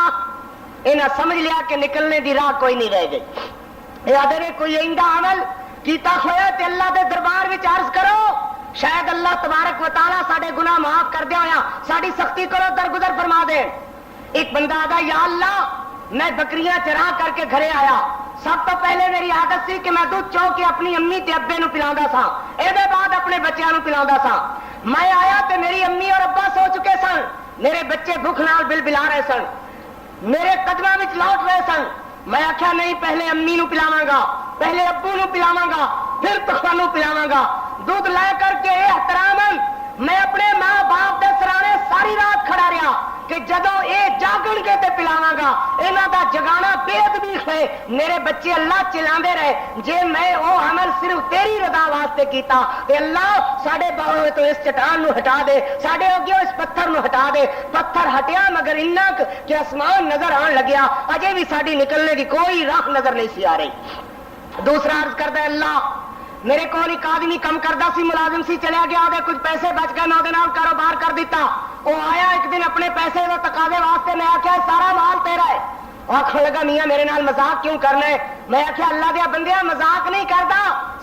انہاں سمجھ لیا کہ نکلنے دی راہ کوئی نہیں رہ گئی. یاد ہے کوئی ایندا عمل کیتا ہویا تے اللہ دے دربار وچ عرض کرو، شاید اللہ تبارک و تعالی ساڈے گناہ معاف کر دیا ہویا، ساڈی سختی کرو درگزر فرما دے. ایک بندہ آدا یا اللہ میں بکریاں چرا کر کے گھرے آیا، سب تو پہلے میری عادت سی کہ میں دودھ چو کے اپنی امی تے ابے نو پلاوندا سا، اے دے بعد اپنے بچیاں نو پلاوندا سا. میں آیا تے میری امی اور ابا سو چکے سن، میرے بچے بھوک نال بل بلا رہے سن، میرے قدماں وچ لوٹ رہے سن. میں آخیا نہیں، پہلے امی نو پلاواں گا، پہلے ابو نو پلاواں گا، پھر تخانو پلاواں گا. دودھ لے کر کے احتراماً میں اپنے ماں باپ دے سرانے ساری رات کھڑا رہا کہ جدوں اے جاگن کے تے پلاواں گا. انہاں دا جگانا بے ادبی ہے. میرے بچے اللہ چلاندے رہے، جے میں او عمل صرف تیری رضا واسطے کیتا تے اللہ ساڈے باہوے تو اس چٹان نو ہٹا دے، ساڈے اگے اس پتھر نو ہٹا دے. پتھر ہٹیا مگر اتنا کہ آسمان نظر آن لگیا، اجے بھی ساڈی نکلنے کی کوئی راہ نظر نہیں سی آ رہی. دوسرا عرض کردا ہے اللہ میرے کو ایک آدمی کم کردا سی، ملازم سی، چلیا گیا، دے کچھ پیسے بچ گئے، میں دے نال کاروبار کر دیتا. وہ آیا ایک دن اپنے پیسے کے تقاضے واسطے، میں آخیا سارا مال تیرا ہے. آخر لگا میاں میرے نال مذاق کیوں کرنا ہے؟ میں آخیا اللہ دیا بندیا مذاق نہیں کرتا،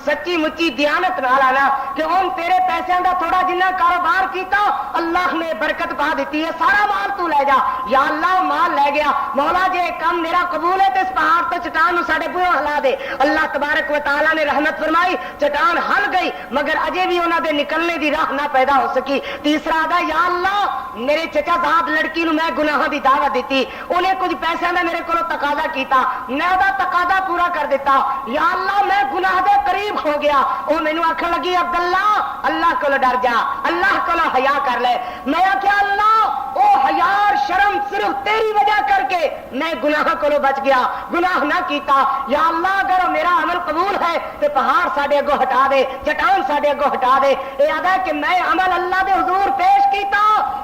سچی مچی دیانت نال آنا کہ ہن تیرے پیسوں دا تھوڑا جنہ کاروبار کیتا اللہ نے برکت پا دیتی ہے، سارا مال تو لے جا۔ یا اللہ مال لے گیا، مولا جے کم میرا قبول ہے تے اس پہاڑ تو چٹان نو ساڈے بوئے ہلا دے۔ اللہ تبارک و تعالی نے رحمت فرمائی، چٹان ہل گئی مگر اجے بھی انہاں دے نکلنے دی راہ نہ پیدا ہو سکی۔ تیسرا آدا یا اللہ میرے چچا زاد لڑکی نو میں گناہاں دی دعوت دیتی، انہیں کچھ پیسے دا میرے کولو تقاضا کیتا، میں دا تقاضا پورا کر دیتا، یا اللہ میں گناہ دے قریب ہو گیا۔ او مینوں آکھن لگی عبداللہ اللہ کولو ڈر جا، اللہ کولو حیا کر لے۔ میں آکھیا اللہ او حیا اور شرم صرف تیری وجہ کر کے میں گناہ کولو بچ گیا، گناہ نہ کیتا۔ یا اللہ اگر میرا عمل قبول ہے تو پہاڑ ساڈے اگوں ہٹا دے، چٹان ساڈے اگوں ہٹا دے۔ اے آدا کہ میں عمل اللہ دے حضور پیش کیتا،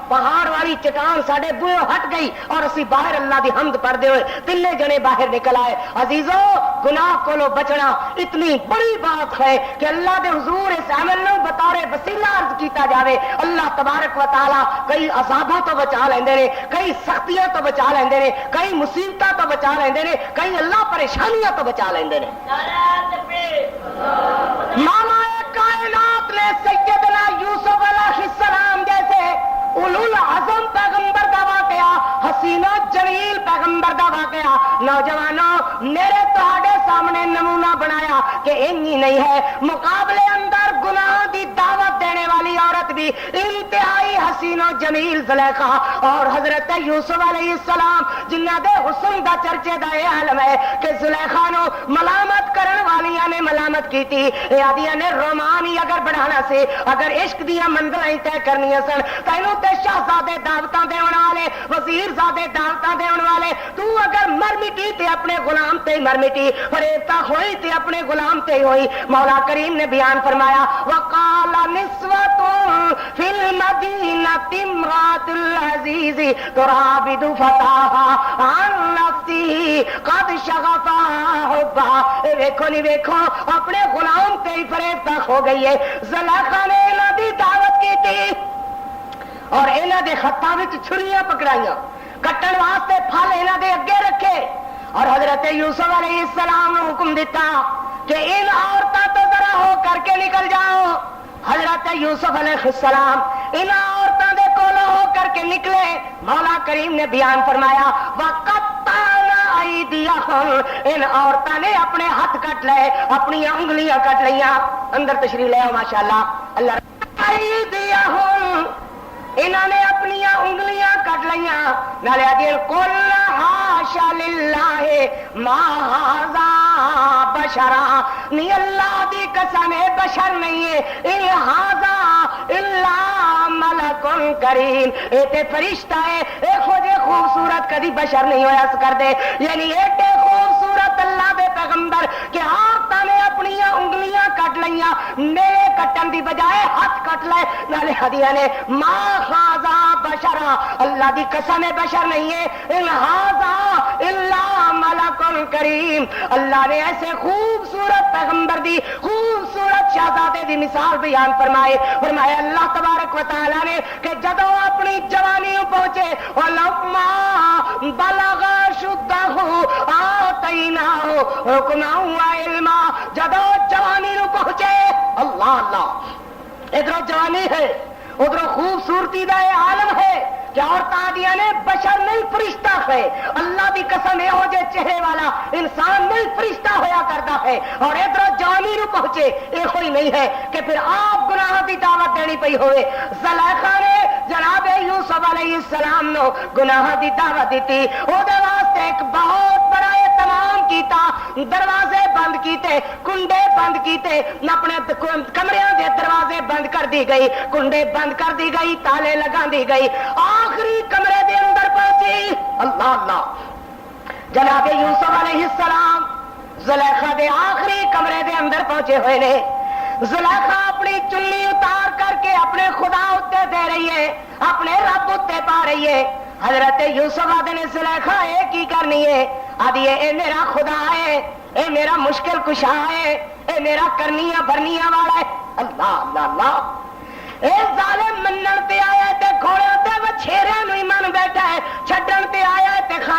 پہاڑ والی چٹان ساڈے بوئے ہٹ گئی اور اسی باہر اللہ دی حمد پڑھدے ہوئے تینے جنے باہر نکل آئے۔ عزیزو گناہ کولو بچنا اتنی بڑی بات ہے کہ اللہ دے حضور اس عمل نو بطور وسیلہ عرض کیتا جاوے۔ اللہ تبارک و تعالی کئی عذابوں تو بچا لیندے نے، کئی سختیاں تو بچا لیندے نے، کئی مصیبتاں تو بچا لیندے نے، کئی اللہ پریشانیاں تو بچا لیندے نے۔ مولا کائنات نے سیدنا یوسف علیہ السلام جیسے اولو العزم پیغمبر دا واقعہ، حسین و جلیل پیغمبر دا واقعہ نوجوانوں میرے تہاڈے سامنے نمونہ بنایا کہ انہی نہیں ہے۔ مقابلے اندر گناہ دی دعوت دینے والی عورت بھی انتہائی حسین و جمیل زلیخا اور حضرت یوسف علیہ السلام جنہ دے حسن دا چرچے دا یہ عالم ہے کہ زلیخا نو ملامت کرن والیاں نے ملامت کی تھی، آدیاں نے رومانی اگر بڑھانا سے اگر عشق دیاں منزلیں طے کرنیاں سن تینوں تے شہزادے دعوتاں دیون والے، وزیر زادے دعوتاں دیون والے، تو اگر مر مٹی تے اپنے غلام تے مر مٹی، فریبتا ہوئی تے اپنے غلام تے ہوئی۔ مولا کریم نے بیان فرمایا وقال نسوۃ فی المدینۃ امرأۃ العزیز تراود فتاها عن نفسه قد شغفها حبا۔ ویکھو نہیں ویکھو اپنے غلام تے ہی فریبتا ہو گئی ہے۔ زلیخا نے انہاں دی دعوت کی تھی اور انہاں دے خطاں وچ چھریاں پکڑائیاں، کٹن واسطے پھل انہاں دے اگے رکھے اور حضرت یوسف علیہ السلام نے حکم دیتا کہ ان عورتوں تو ذرا ہو کر کے نکل جاؤ۔ حضرت یوسف علیہ السلام ان عورتوں دے کولوں ہو کر کے نکلے۔ مولا کریم نے بیان فرمایا وَقَطَّعْنَا أَيْدِيَهُمْ، ان عورتوں نے اپنے ہاتھ کٹ لے، اپنی انگلیاں کٹ لیاں۔ اندر تشریف لے آؤ ماشاءاللہ۔ اللہ أَيْدِيَهُمْ، انہوں نے اپنی انگلیاں کٹ لیاں۔ نالے آدھی قُلْنَا حَاشَ لِلَّهِ مَا هَذَا بَشَرًا، نہیں اللہ دی قسم ہے بشر نہیں ہے، ان هَذَا إِلَّا مَلَكٌ کریم، اے تے فرشتہ ہے، اے خود خوبصورت کدی بشر نہیں ہویا کر دے۔ یعنی اے تے خوبصورت اللہ دے پیغمبر کہ عورتوں نے اپنی انگلیاں کٹ لیاں، میرے کٹن دی بجائے ہاتھ کٹ لے۔ نالے ہدیہ نے ما ھذا بشرا، اللہ دی قسم ہے بشر نہیں ہے، ان ھذا الا ملک کریم۔ اللہ نے ایسے خوبصورت پیغمبر دی خوبصورت شہزادے دی مثال بیان فرمائے۔ فرمایا اللہ تبارک و تعالی نے کہ جدوں اپنی جوانی پہنچے ولما بلغ شدہ آتیناہ حکما وعلما، جدوں جوانی پہنچے اللہ اللہ ادھر جوانی ہے ادھر خوبصورتی دا یہ عالم ہے کہ عورتاں دیا نے بشر نہیں فرشتہ ہے۔ اللہ دی قسم یہ ہو جے چہرے والا انسان نہیں فرشتہ ہویا کرتا ہے اور ادھر جوانی نو پہنچے یہ کوئی نہیں ہے کہ پھر آپ گناہ دی دعوت دینی پئی ہوئے۔ زلیخا نے جناب یوسف علیہ السلام نو گناہ دی دعوت دیتی، او دے واسطے ایک بہت بڑا اہتمام کیتا، دروازے بند کیتے، کنڈے بند کیتے، اپنے کمریاں دے دروازے بند کر دی گئی، کنڈے بند کر دی گئی، تالے لگا دی گئی۔ آخری کمرے دے اندر پہنچی اللہ اللہ جناب یوسف علیہ السلام زلیخا دے آخری کمرے دے اندر پہنچے ہوئے نے۔ زلیخا اپنی چنی اتار کر کے اپنے خدا اتے دے رہی ہے، اپنے رب اتے پا رہی ہے۔ حضرت یوسف آدھے نے زلیخا اے کی کرنی ہے؟ آدھی اے میرا خدا ہے، اے میرا مشکل کشا ہے، اے میرا کرنیاں بھرنیاں والا ہے۔ اللہ اللہ اللہ، اے ظالم منن تے آیا تے کھوڑے تے وچھیرے نو ہی من بیٹھا ہے، چھڈن تے آیا تے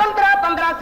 15-15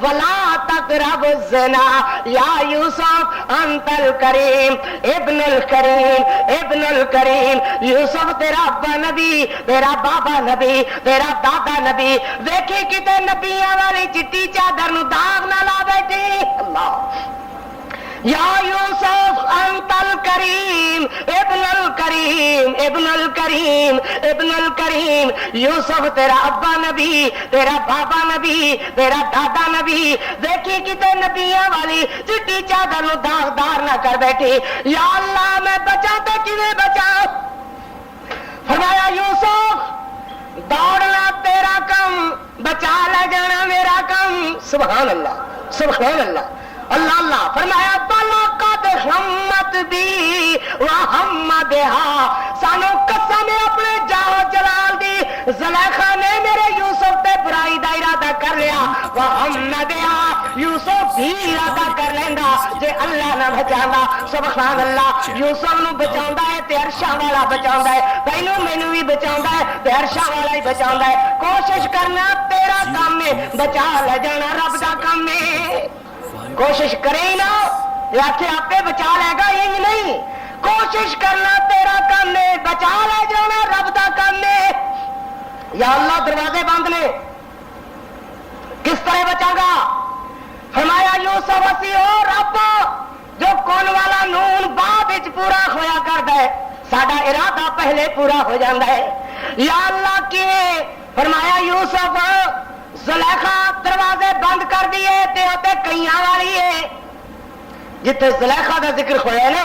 ولا تقرب الزنا یا یوسف انت الکریم ابن الکریم ابن الکریم یوسف تیرا ابا نبی تیرا بابا نبی تیرا دادا نبی ویکھی کتے نبیاں والی چٹی چادر نو داغ نہ لا بیٹھی اللہ یا یوسف انت الکریم ابن الکریم ابن الکریم ابن الکریم یوسف تیرا ابا نبی تیرا بابا نبی تیرا دادا نبی دیکھی کتے نبیاں والی چٹی چادر نو داغدار نہ کر بیٹھی یا اللہ میں بچا تو کیویں بچا فرمایا یوسف دوڑنا تیرا کم بچا لے جانا میرا کم سبحان اللہ سبحان اللہ اللہ اللہ فرمایا بلا قد ہمت بھی وہم بہا سانو قسم اپنے جاہ جلال دی زلیخا نے میرے یوسف تے برائی دا ارادہ کر لیا وہم بہا یوسف بھی ارادہ کر لیندا جے اللہ نہ بچاندا سبحان اللہ یوسف نو بچاوندا ہے تے عرشاں والا بچاوندا ہے تینوں مینوں بھی بچاوندا ہے تے عرشاں والا ہی بچاوندا ہے کوشش کرنا تیرا کام ہے بچا لے جانا رب دا کام ہے کوشش کرے ہی نہ یا کہ آپ بچا لے گا یہ نہیں کوشش کرنا تیرا کام ہے بچا لے جانا رب دا کام ہے یا اللہ دروازے بند نے کس طرح بچا گا فرمایا یوسف اسی او رب جو کون والا نون بعد وچ پورا ہویا کردا ہے ساڈا ارادہ پہلے پورا ہو جاندا ہے یا اللہ کی فرمایا یوسف زلیخا دروازے بند کر دیے تے کئیاں والی ہے جتھے زلیخا دا ذکر ہویا نا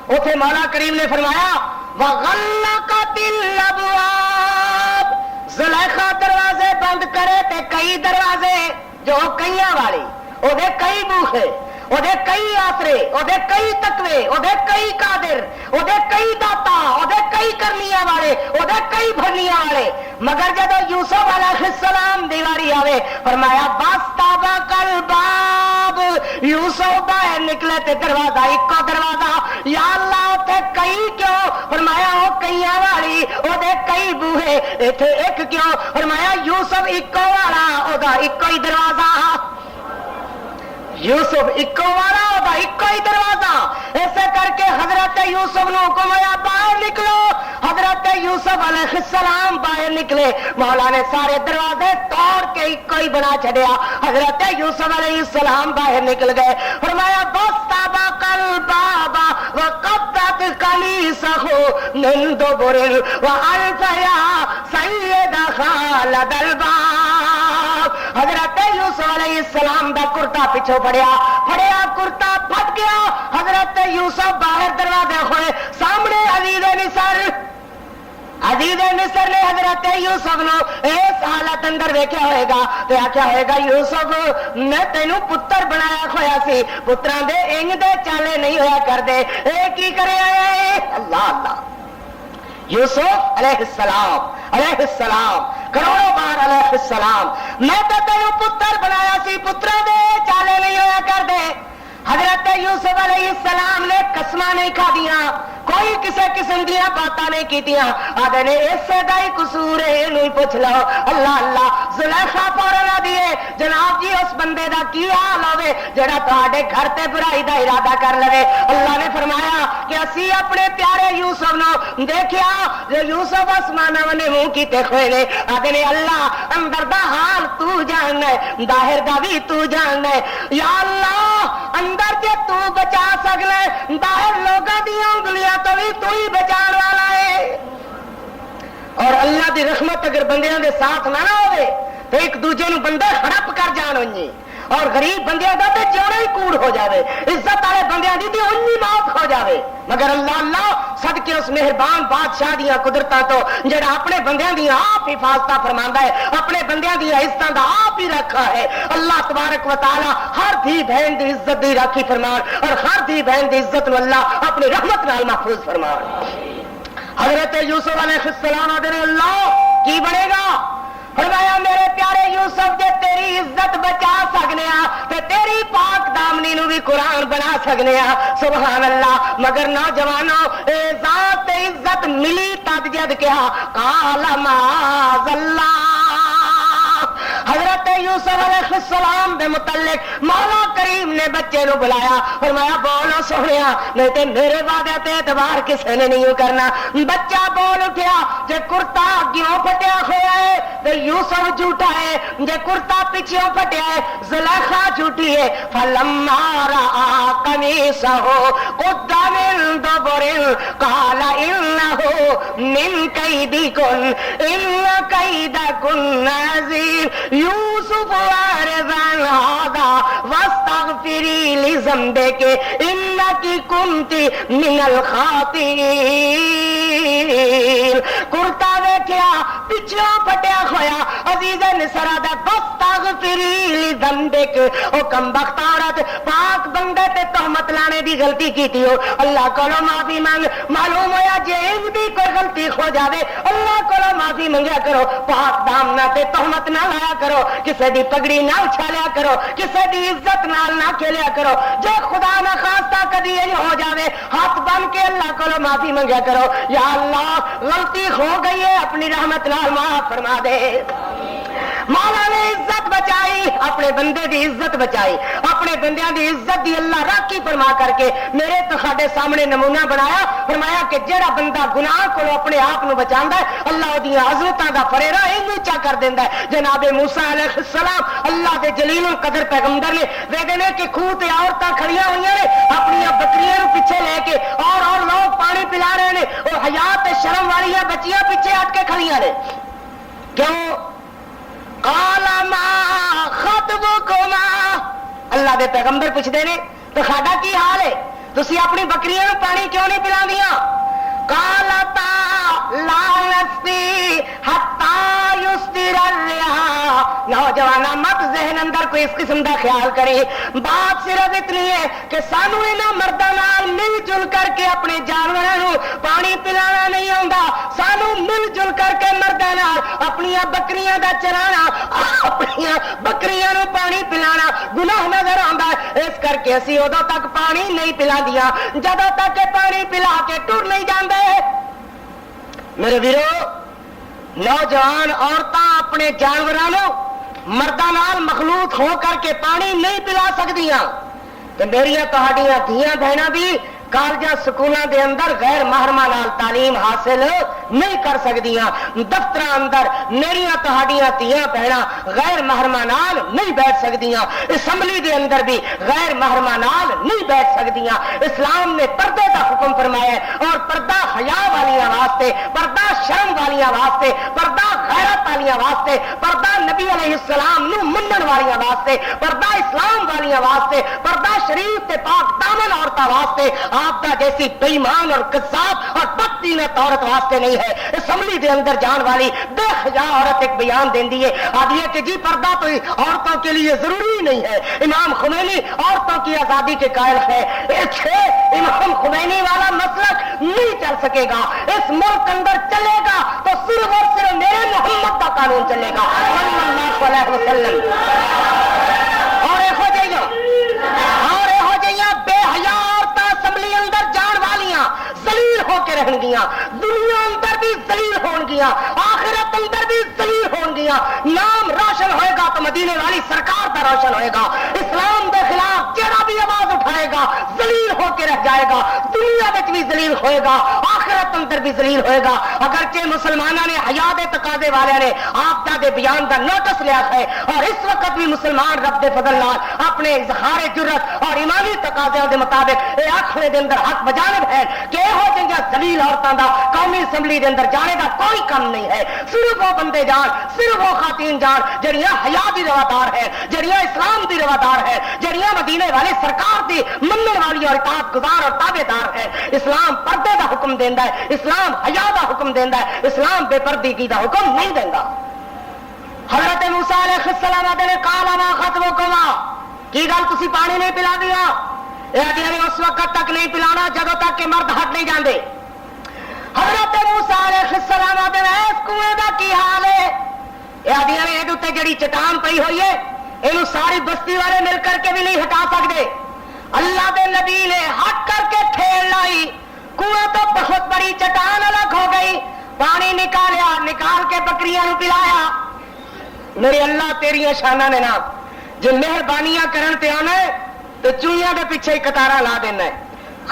اوتھے مولا کریم نے فرمایا وغلقت الابواب زلیخا دروازے بند کرے تے کئی دروازے جو کئیاں والی او دے کئی بوہے او دے کئی آسرے او دے کئی تقوی او دے کئی قادر او دے کئی داتا او دے کئی کرنیاں والے او دے کئی بھرنیاں والے مگر جدو یوسف علیہ السلام دیواری آوے فرمایا باستابا کل باب یوسف باہر نکلے تے دروازہ اکو دروازہ یا اللہ تے کئی کیوں فرمایا او کئیاں والی او دے کئی بوہے ایتھے ایک کیوں فرمایا یوسف اکو والا او دا اکو ہی دروازہ یوسف اکو والا ہوتا اکو ہی دروازہ ایسے کر کے حضرت یوسف نو حکم ہوا باہر نکلو حضرت یوسف علیہ السلام باہر نکلے مولا نے سارے دروازے توڑ کے اکو ہی بنا چھڑیا حضرت یوسف علیہ السلام باہر نکل گئے فرمایا بستابا کل بابا وقبت قمیصہ من دبر والفیا سید خالد الباب حضرت یوسف علیہ السلام دا کرتا پیچھو پھڑیا کرتا پھٹ گیا حضرت یوسف باہر دروازے ہوئے سامنے عزیز مصر نے حضرت یوسف نو اس حالت اندر ویکھیا ہوئے گا تے آکھیا ہوئے گا یوسف میں تینوں پتر بنایا ہویا سی پتراں دے انج دے چالے نہیں ہویا کر دے اے کی کرے آئے اللہ اللہ یوسف علیہ السلام کروڑوں بار علیہ السلام میں تو تینوں پتر بنایا سی پتراں دے چالے نہیں ہویا کر دے حضرت یوسف علیہ السلام نے قسماں نہیں کھا دیاں کوئی کسے قسم دیا باتاں نہیں کیتیاں آدھے نے اس سے دا ہی قصور ہے انہوں ہی پوچھ لو اللہ اللہ زلیخا پورا دیے جناب جی اس بندے دا کی حال ہوئے جڑا تہاڈے گھر تے برائی دا ارادہ کر لے اللہ نے فرمایا کہ اسی اپنے پیارے یوسف نو دیکھیا جو یوسف آسماناں ونے منہ کیتے ہوئے نے آدھے نے اللہ اندر دا حال تو جاننا ہے باہر دا بھی تو جاننا ہے یا اللہ اندر جے تو بچا سکنے باہر لوگاں دی انگلیاں تو بھی تو ہی بچان والا ہے اور اللہ دی رحمت اگر بندیاں دے ساتھ نہ ہوئے تو ایک دوجے نو بندے ہڑپ کر جان ہوئے اور غریب بندیاں دا تے جوڑا ہی کوڑ ہو جاوے عزت والے بندیاں دی تے انہی موت ہو جاوے مگر اللہ اللہ صدقے اس مہربان بادشاہ دیاں قدرتاں تو جڑا اپنے بندیاں دی آپ حفاظت فرماندا ہے اپنے بندیاں دی عزتاں دا آپ ہی رکھا ہے اللہ تبارک و تعالی ہر دھی بہن دی عزت دی راکھی فرمان اور ہر دھی بہن دی عزت نو اللہ اپنی رحمت نال محفوظ فرمان حضرت یوسف علیہ السلام آدھے اللہ کی بنے گا فرمایا میرے پیارے یوسف جے تیری عزت بچا سکنے تے تیری پاک دامنی نو بھی قرآن بنا سکنے سبحان اللہ مگر نوجوانوں اے ذات عزت ملی تد جد کیا قال معاذ اللہ حضرت یوسف علیہ السلام دے متعلق مولا کریم نے بچے نو بلایا، فرمایا بولو سونیا، نہیں تے میرے وعدے تے اعتبار کسے نے نہیں کرنا۔ بچہ بول اٹھیا، جے کرتا اگیوں پھٹیا ہوا ہے تے یوسف جھوٹا ہے، جے کرتا پیچھےوں پھٹیا ہے زلیخا جھوٹی ہے۔ فلما رأى قميصه قد من دبر قال إنه من كيدكن إن كيدكن عظيم يوسف أعرض عن هذا واستغفري لذنبك إنك كنت من الخاطئين۔ کرتا ویکھیا پچھوں پٹیا ہویا عزیز مصر دا واستغفري لذنبك، او کم بخت عورت پاک بندے تے تہمت لانے دی غلطی کیتی ہو، اللہ کولو معافی مانگ۔ معلوم ہویا جے ان دی کوئی غلطی ہو جاوے اللہ کولو معافی منگیا کرو، پاک دامنا تے تہمت نہ لایا کرو، کسے دی پگڑی نہ اچھالیا کرو، کسے دی عزت نال نہ کھیلیا کرو۔ جے خدا نہ خواستہ کدی یہ ہو جاوے ہاتھ بن کے اللہ کولو معافی منگیا کرو، یا اللہ غلطی ہو گئی ہے اپنی رحمت نال معاف فرما دے۔ مولا نے عزت بچائی، اپنے بندے دی عزت بچائی، اپنے بندیاں دی عزت دی اللہ راکھی فرما کر کے میرے تہاڈے سامنے نمونہ بنایا۔ فرمایا کہ جیڑا بندہ گناہ کو اپنے آپ نو بچاندا ہے اللہ دی عظمتاں دا فریرا اینو اونچا کر دیندا ہے۔ جناب موسیٰ علیہ السلام اللہ دے جلیل القدر پیغمبر نے ویکھدے نے کہ کھوہ تے عورتاں کھڑیاں ہوئیاں نے اپنی بکریاں نو پیچھے لے کے اور لوگ پانی پلا رہے نے، اور حیا تے شرم والی بچیاں پیچھے ہٹ کے کھڑیاں نے۔ کیوں؟ قال ما خطبكما، اللہ دے پیغمبر پوچھتے نے تو ساڈا کی حال ہے، تسی اپنی بکریاں نو پانی کیوں نہیں پلاندیاں؟ قالتا لا نسقي حتى يصدر الرعاء۔ نوجوانا مت ذہن اندر کوئی اس قسم دا خیال کرے، بات صرف اتنی ہے کہ سانو انہاں مرداں نال مل جل کر کے اپنے جانوراں نو پانی پلانا نہیں آوندا، سانو مل جل کر کے مرداں نال اپنی بکریاں دا چرانا، اپنی بکریاں نو پانی پلانا گناہ نظر آندا ہے، اس کر کے اسی ادوں تک پانی نہیں پلاندیاں جدوں تک کہ پانی پلا کے ٹر نہیں جاندے۔ میرے ویرو، نوجوان عورتاں اپنے جانوراں نو مرداں نال مخلوط ہو کر کے پانی نہیں پلا سکدیاں، تے میریاں تہاڈیاں دھیاں بہناں بھی کالجاں سکولاں دے اندر غیر محرماں نال تعلیم حاصل نہیں کر سکدیاں، دفتراں اندر میریاں تہاڈیاں دھیاں بہناں غیر محرماں نال نہیں بیٹھ سکدیاں، اسمبلی دے اندر بھی غیر محرماں نال نہیں بیٹھ سکدیاں۔ اسلام نے پردے دا حکم فرمایا ہے، اور پردہ حیا والیاں واسطے، پردہ شرم والیاں واسطے، پردہ غیرت والیاں واسطے، پردہ نبی علیہ السلام نو منن والیاں واسطے، پردہ اسلام والیاں واسطے، پردہ شریف تے پاک دامن عورتاں واسطے، آپ کا جیسی بے ایمان اور قذاب اور بددینت عورت واسطے نہیں ہے۔ اسمبلی دے اندر جان والی بے حیا عورت ایک بیان دیندی ہے، آدھی ہے کہ جی پردہ تو عورتوں کے لیے ضروری نہیں ہے، امام خمینی عورتوں کی آزادی کے قائل ہے، امام خمینی والا مسلک نہیں چل سکے گا، اس ملک اندر چلے گا تو صرف اور صرف میرے محمد کا قانون چلے گا صلی اللہ علیہ وسلم۔ اور یہو جہاں بے حیا اسمبلی اندر جان والیاں ذلیل ہو کے رہن گیاں، دنیا اندر بھی ذلیل ہون گیاں، آخرت اندر بھی ذلیل ہون گیاں۔ نام روشن ہوئے گا تو مدینے والی سرکار کا روشن ہوئے گا، اسلام کے خلاف جڑا بھی آواز اٹھائے گا ذلیل ہو کے رہ جائے گا، دنیا میں بھی ذلیل ہوئے گا، آخرت اندر بھی ذلیل ہوئے گا۔ اگرچہ مسلمانوں نے حیا دے تقاضے والے نے آپ دے بیان کا نوٹس لیا ہے، اور اس وقت بھی مسلمان رب دے فضل نال اپنے اظہار جرت اور ایمانی تقاضے دے مطابق یہ آخرے دے اندر حق بجانب ہے کہ یہو جہاں ذلیل عورتوں کا قومی اسمبلی دے اندر جانے کا کوئی کم نہیں ہے۔ صرف وہ بندے جان، صرف وہ خواتین جان جڑیاں حیا دی روادار ہے، جڑیاں اسلام دی روادار ہے، جڑیاں مدینے والے سرکار دی منن والی اور اطاعت گزار اور تابع دار ہے۔ اسلام پردے دا حکم دیندا ہے، اسلام حیا دا حکم دیندا ہے، اسلام بے پردگی دا حکم نہیں دیندا۔ حضرت موسیٰ علیہ السلام نے قال ما خطبکما، کی گل تسی پانی نہیں پلا دیا؟ یہ اس وقت تک نہیں پلانا جدوں تک کہ مرد ہٹ نہیں جاندے۔ حضرت موسیٰ علیہ السلام نے اس کنویں دا کی حال ہے؟ یہ جڑی چٹان پئی ہوئی ہے یہ ساری بستی والے مل کر کے بھی نہیں ہٹا سکتے۔ اللہ دے نبی نے ہٹ کر کے ٹھیل لائی، کنویں تو بہت بڑی چٹان الگ ہو گئی، پانی نکالیا، نکال کے بکریاں نو پلایا۔ میرے اللہ تیریاں شاناں نے نا جو مہربانیاں کرن تے آنا ہے تو چوئیاں دے پیچھے ہی قطاراں لا دینا ہے،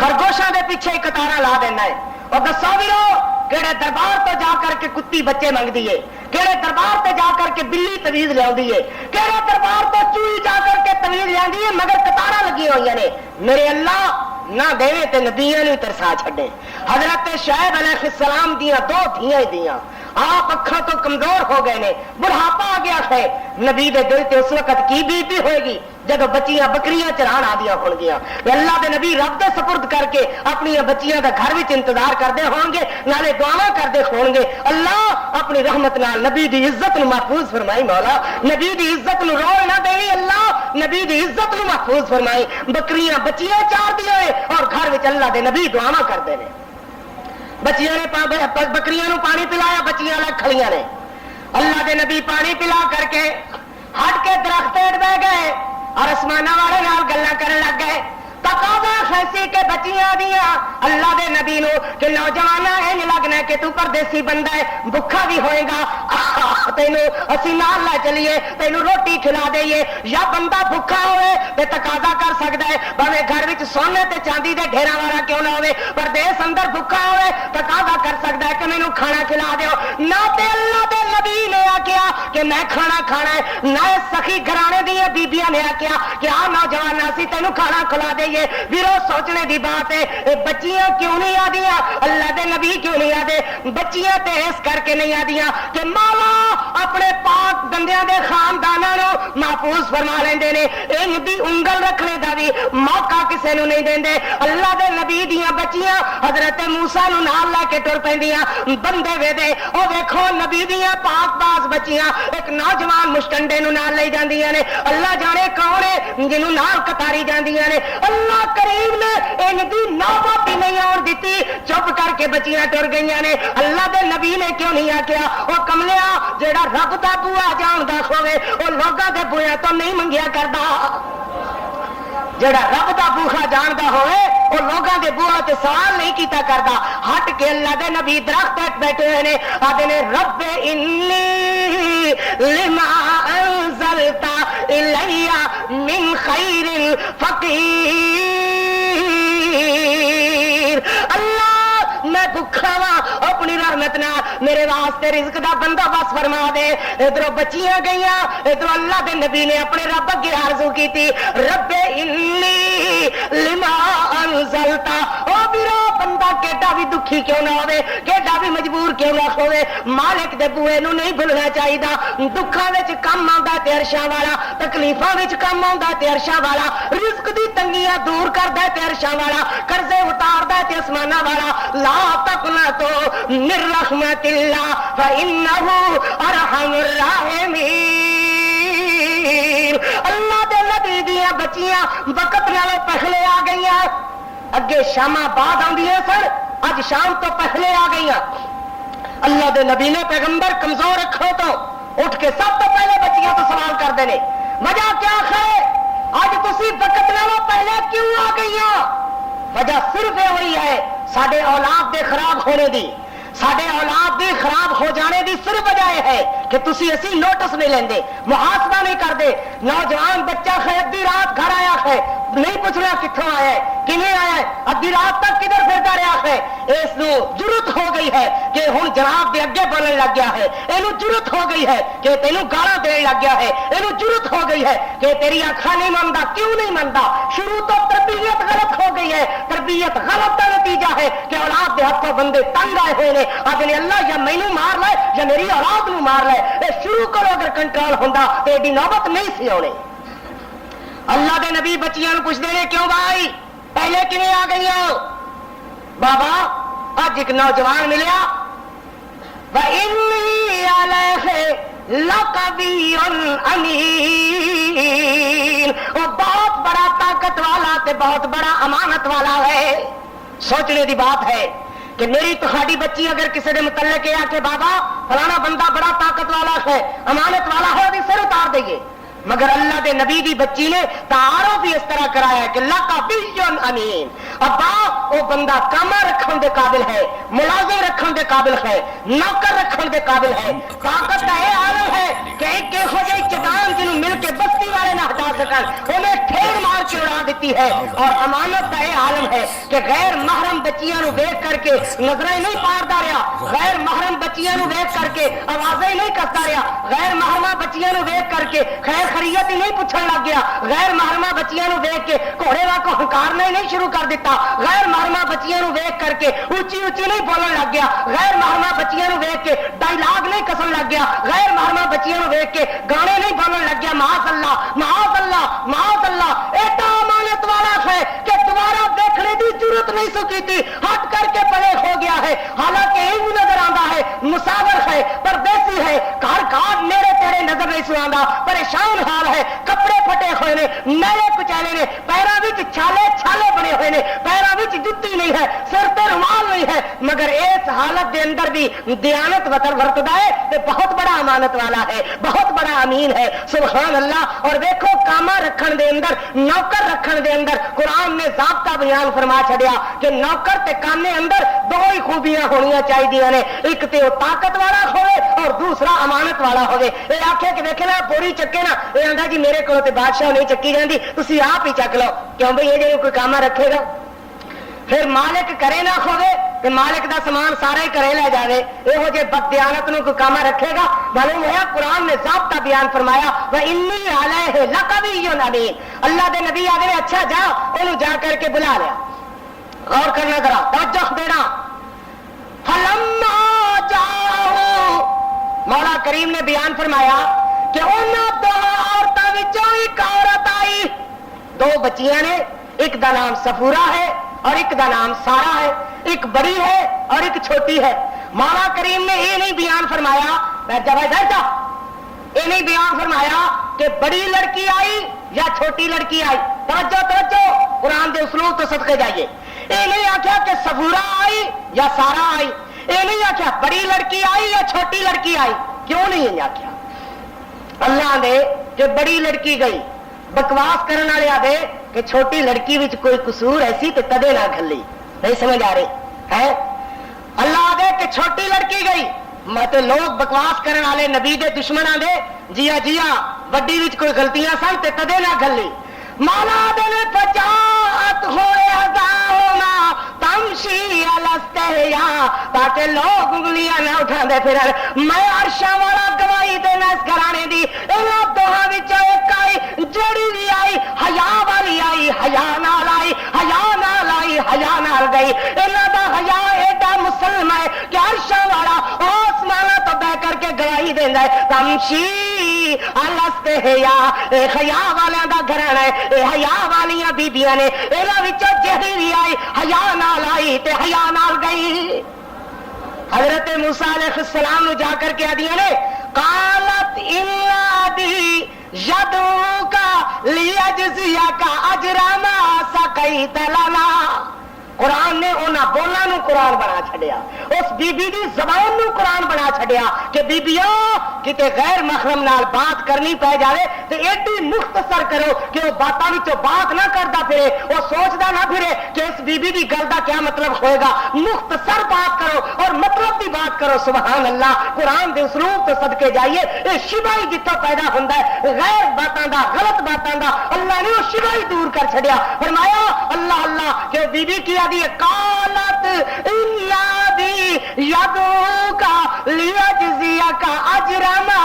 خرگوشاں دے پیچھے ہی قطاراں لا دینا ہے۔ اور دسو ویرو کہڑے دربار تو جا کر کے کتی بچے منگدی ہے، کہڑے دربار تے جا کر کے بلی تویز لیاندی ہے، کہڑے دربار تو چوئی جا کر کے تویز لیاندی ہے، مگر قطاراں لگی ہوئی نے۔ میرے اللہ نہ دے تے نبیاں نوں ترسا چھڈے۔ حضرت شعیب علیہ السلام دیاں دو دھیاں دیاں آپ اکھاں تو کمزور ہو گئے نے، بڑھاپا آ گیا ہے، نبی دے دل تے اس وقت کی بیتی ہوئے گی جب بچیاں بکریاں چران آدیاں ہون گیا۔ اللہ دے نبی رب دے سپرد کر کے اپنی بچیاں دا گھر وچ انتظار کردے ہون گے، نالے دعاواں کردے ہون گے، اللہ اپنی رحمت نال نبی دی عزت نو محفوظ فرمائی، مولا نبی دی عزت نو روڑ نہ دے، اللہ نبی دی عزت نو محفوظ فرمائی۔ بکریاں بچیاں چار دیاں اور گھر وچ اللہ دے نبی دعاواں کردے نے۔ بچیاں نے بکریاں نو پانی پلایا، بچیاں الگ کھڑیاں نے۔ اللہ دے نبی پانی پلا کر کے ہٹ کے درخت ہیٹھ بہ گئے اور آسمانہ والے نال گلاں کرن لگ گئے۔ تقاضا خیسی کے بچیاں دیاں اللہ دے نبی نو کہ نوجوانا انج لگنا کہ تو پردیسی بندہ ہے، بھکھا بھی ہوئے گا، تینوں اسی نال لے چلیے، تینوں روٹی کھلا دئیے۔ یا بندہ بھکھا ہوئے تے تقاضا کر سکتا ہے بھاویں گھر وچ سونے تے چاندی دے ڈھیراں والا کیوں نہ ہوئے، پردیس اندر بھکھا ہوئے تقاضا کر سکتا ہے کہ مینوں کھانا کھلا دیو۔ نہ تے اللہ دے نبی نے آکھیا کہ میں کھانا کھانا ہے، نہ سخی گھرانے دیاں بیبیاں نے آکھیا کہ آ نوجوان اسی تینوں کھانا کھلا دے۔ ویرو سوچنے دی بات ہے، بچیاں کیوں نہیں آدیاں؟ اللہ دے نبی کیوں نہیں آدے؟ بچیاں تے اس کر کے نہیں آدیاں کہ مولا اپنے پاک بندیاں دے خانداناں نو محفوظ فرما لیندے نے، انج دی انگل رکھنے دا بھی موقع کسے نو نہیں دیندے۔ اللہ دے نبی دیاں بچیاں حضرت موسیٰ نو نال لے کے ٹر پیندیاں، بندے ویدے او ویکھو نبی دیاں پاک باز بچیاں ایک نوجوان مشکنڈے نو نال لے جاندیاں نے، اللہ جانے کون ہے جنوں نال کتاری جاندیاں نے۔ اللہ کریم نے ان دی نوبت ہی نہیں آن دیتی، چپ کر کے بچیاں ٹر گئیاں نے۔ اللہ دے نبی نے کیوں نہیں آکھیا او کملیا جیڑا رب دا بوا جاندا ہوے او لوگاں دے بوئے تو نہیں منگیا کردا، جیڑا رب دا بوہا جاندا ہوئے او لوگاں دے بوہا تے سوال نہیں کیتا کردا۔ ہٹ کے اللہ دے نبی درخت تک بیٹھے ہوئے نے، آدھے نے رب انی لما انزلت الی من خیر فقیر۔ اللہ میں بھکھا وا، اپنی رحمت نال میرے واسطے رزق دا بندوبست فرما دے۔ ادھروں بچیاں گئیاں، ادھروں اللہ دے نبی نے اپنے رب اگے آرزو کیتی، رب انی لما انزلتا۔ او میرا بندہ کیڈا بھی دکھی کیوں نہ ہوے، کیڈا بھی مجبور کیوں نہ ہوے، مالک دے بوئے نو نہیں بھولنا چاہیدا۔ دکھاں وچ کم آندا تے عرشاں والا، تکلیفاں وچ کم آندا تے عرشاں والا، رزق دی تنگیاں دور کردا تے عرشاں والا، قرضے اتاردا تے آسماناں والا۔ لا تقنطوا من رحمت اللہ فإنہ ارحم الراحمین۔ اللہ دے نبی دیاں بچیاں وقت نالوں پہلے آ گئیاں، اگے شاماں بعد آندیاں سن، اج شام تو پہلے آ گئیاں۔ اللہ دے نبی نے پیغمبر کمزور رکھو تو اٹھ کے سب تو پہلے بچیاں تو سوال کرتے ہیں، وجہ کیا ہے اج تسی وقت نالوں پہلے کیوں آ گئیاں؟ وجہ صرف یہ ہوئی ہے ساڈے اولاد دے خراب ہونے دی، ساڈے اولاد دی خراب ہو جانے دی صرف وجہ یہ ہے کہ تسی اسی نوٹس نہیں لیندے، محاسبہ نہیں کردے۔ نوجوان بچہ ہے ادھی رات گھر آیا ہے، نہیں پوچھنا کتوں آیا ہے، کیویں آیا ہے، ادھی رات تک کدھر پھرتا رہا ہے۔ اس نو ضرورت ہو گئی ہے کہ ہن جناب دے اگے بولن لگ گیا ہے، اینو ضرورت ہو گئی ہے کہ تینوں گالاں دین لگ گیا ہے، اینو ضرورت ہو گئی ہے کہ تیری اکھاں نہیں مندا، کیوں نہیں مندا؟ شروع تو تربیت غلط ہو گئی ہے، تربیت غلط کا نتیجہ ہے کہ اولاد دے ہاتھوں بندے تنگ آئے ہوئے نے، آدھے اللہ یا مینوں مار لے یا میری اولاد نو مار لے۔ اے شروع کرو اگر کنٹرول ہوندا تے ایڈی نوبت نہیں سی آنی۔ اللہ دے نبی بچیاں نو پوچھدے نے کیوں بھائی پہلے کیویں آ گئی ہو؟ بابا اج ایک نوجوان ملیا، وَإِنِّي عَلَيْهِ لَقَوِيٌّ أَمِينٌ، وہ بہت بڑا طاقت والا تے بہت بڑا امانت والا ہے۔ سوچنے دی بات ہے کہ میری تہاڈی بچی اگر کسی دے متعلق یہ کہ بابا فلانا بندہ بڑا طاقت والا ہے، امانت والا ہے، وہ سر اتار دئیے، مگر اللہ دے نبی دی بچی نے تعارف بھی اس طرح کرایا کہ لقبیٌ امین، ابا وہ بندہ کاما رکھن دے قابل ہے، ملازم رکھن دے قابل ہے، نوکر رکھن دے قابل ہے، طاقت کا یہ عالم ہے کہ ایک ہو جائے چٹان جنہوں مل کے بستی والے نہ ہٹا سکن انہیں ٹھیڑ مار کے اڑا دیتی ہے، اور امانت کا یہ عالم ہے کہ غیر محرم بچیاں نو دیکھ کر کے نظریں نہیں پاردا رہا، غیر محرم بچیاں نو دیکھ کر کے آوازیں نہیں کرتا رہا، غیر محرمہ بچیاں نو دیکھ کر کے خیر خیریت ہی نہیں پوچھن لگ گیا، غیر محرمہ بچیاں نو دیکھ کے گھوڑے والا ہنکارنا ہی نہیں شروع کر دیتا، غیر محرمہ بچیاں نو دیکھ کر کے اونچی اونچی نہیں بولن لگ گیا، غیر محرمہ بچیاں نو دیکھ کے ڈائلاگ نہیں کسن لگ گیا، غیر محرمہ بچیاں نو دیکھ کے گانے نہیں بولن لگ گیا، معاذ اللہ معاذ اللہ معاذ اللہ، ایٹا امانت والا ہے کہ دوبارہ دیکھنے کی ضرورت نہیں سکی تھی، ہٹ کر کے پڑے ہو گیا ہے، حالانکہ یہ نظر آتا ہے مسافر ہے، پردیسی ہے، گھر گھاٹ میرے تیرے نظر نہیں سنا، پریشان حال ہے، کپڑے پھٹے ہوئے نے، میلے کچیلے نے، پیراں وچ چھالے چھالے بنے ہوئے نے، پیراں وچ جُتی نہیں ہے، سر تے رومال نہیں ہے، مگر اس حالت دے اندر بھی دیانت ورتدا ہے تے بہت بڑا امانت والا ہے، بہت بڑا امین ہے، سبحان اللہ۔ اور دیکھو کاما رکھن دے اندر، نوکر رکھن دے اندر قرآن نے ضابطہ بیان فرما چھڑیا کہ نوکر تے کامے اندر دو ہی خوبیاں ہونیاں چاہیے نے، ایک تے وہ طاقت والا ہوئے اور دوسرا امانت والا ہوئے۔ یہ آخیا کہ دیکھے نا پوری چکے نا، یہ آندا جی میرے کو تے بادشاہ نہیں چکی جاندی، تسی آپ ہی چک لو، کیوں بھئی یہ جو کوئی کاما رکھے گا پھر مالک کرے نہ ہوئے تو مالک دا سامان سارا ہی کرے لے جاوے، یہ جے بددیانت نو کوئی کاما رکھے گا، معلوم ہوا قرآن نے ضابطہ بیان فرمایا وَإِنِّي عَلَيْهِ لَقَوِيٌّ أَمِينٌ، اللہ دے نبی آگے اچھا جا انہوں جا کر کے بلا لیا، غور کرنا ذرا توجہ دینا۔ فَلَمَّا جَاءَهُ، مولا کریم نے بیان فرمایا کہ انہاں دو عورتاں وچوں ایک عورت آئی، دو بچیاں نے، ایک دا نام صفورہ ہے اور ایک دا نام سارا ہے، ایک بڑی ہے اور ایک چھوٹی ہے۔ مولا کریم نے یہ نہیں بیان فرمایا، یہ نہیں بیان فرمایا کہ بڑی لڑکی آئی یا چھوٹی لڑکی آئی، توجہ توجہ قرآن دے اسلوب تو صدقے جائیے، یہ نہیں آخیا کہ صفورہ آئی یا سارا آئی، یہ نہیں آخیا بڑی لڑکی آئی یا چھوٹی لڑکی آئی، کیوں نہیں آخیا؟ اللہ نے کہ بڑی لڑکی گئی، بکواس کرنے والے آدھے کہ چھوٹی لڑکی وچ کوئی قصور ایسی تو کدے نہ کھلی، نہیں سمجھ آ رہی ہے؟ اللہ آدھے کہ چھوٹی لڑکی گئی، مت لوگ بکواس کرنے والے نبی دے دشمناں دے جیا جیا وڈی وچ کوئی غلطیاں سن تے کدے نہ کھلی۔ مولا دے نے فجاءت ہوئے ہزاؤنا تمشی علی استحیا، تاکہ لوگ انگلیاں نہ اٹھاندے پھرن، میں عرشاں والا گواہی دینا اس گھرانے دی، انہاں دوہاں وچوں ایک آئی جڑی بھی آئی، حیا والی آئی، حیا نال آئی، حیا نال آئی، حیا نال گئی، انہاں دا حیا ایڈا مسلم ہے کہ عرشاں والا آسماناں تو بہ کر کے گواہی دیندا ہے تمشی علی استحیا، اے حیا والیاں دا گھرانا ہے، اے حیا والیاں بیبیاں نے، انہاں وچوں جڑی بھی آئی حیا نال آئی تے حیا نال گئی۔ حضرت موسیٰ علیہ السلام نو جا کر کے آدیاں نے قالت ان ابی یدعوک لیجزیک اجر ما سقیت لنا، قرآن نے انہاں بولاں نو قرآن بنا چھڈیا، اس بی بی دی زبان نو قرآن بنا چھڈیا کہ بیبیوں کتے غیر محرم نال بات کرنی پہ جاوے تے ایڈی مختصر کرو کہ وہ باتاں وچوں بات نہ کردا پھرے، وہ سوچدا نہ پھرے کہ اس بی بی دی گل دا کیا مطلب ہوئے گا، مختصر بات کرو اور مطلب دی بات کرو۔ سبحان اللہ، قرآن دے اسلوب تو صدقے جائیے، یہ شبہ ہی جتوں پیدا ہوندا ہے غیر باتاں دا، غلط باتاں دا، اللہ نے وہ شبہ ہی دور کر چھڈیا۔ فرمایا اللہ اللہ کہ بی بی کی قالت الا بی یدعوک لیجزیک اجر ما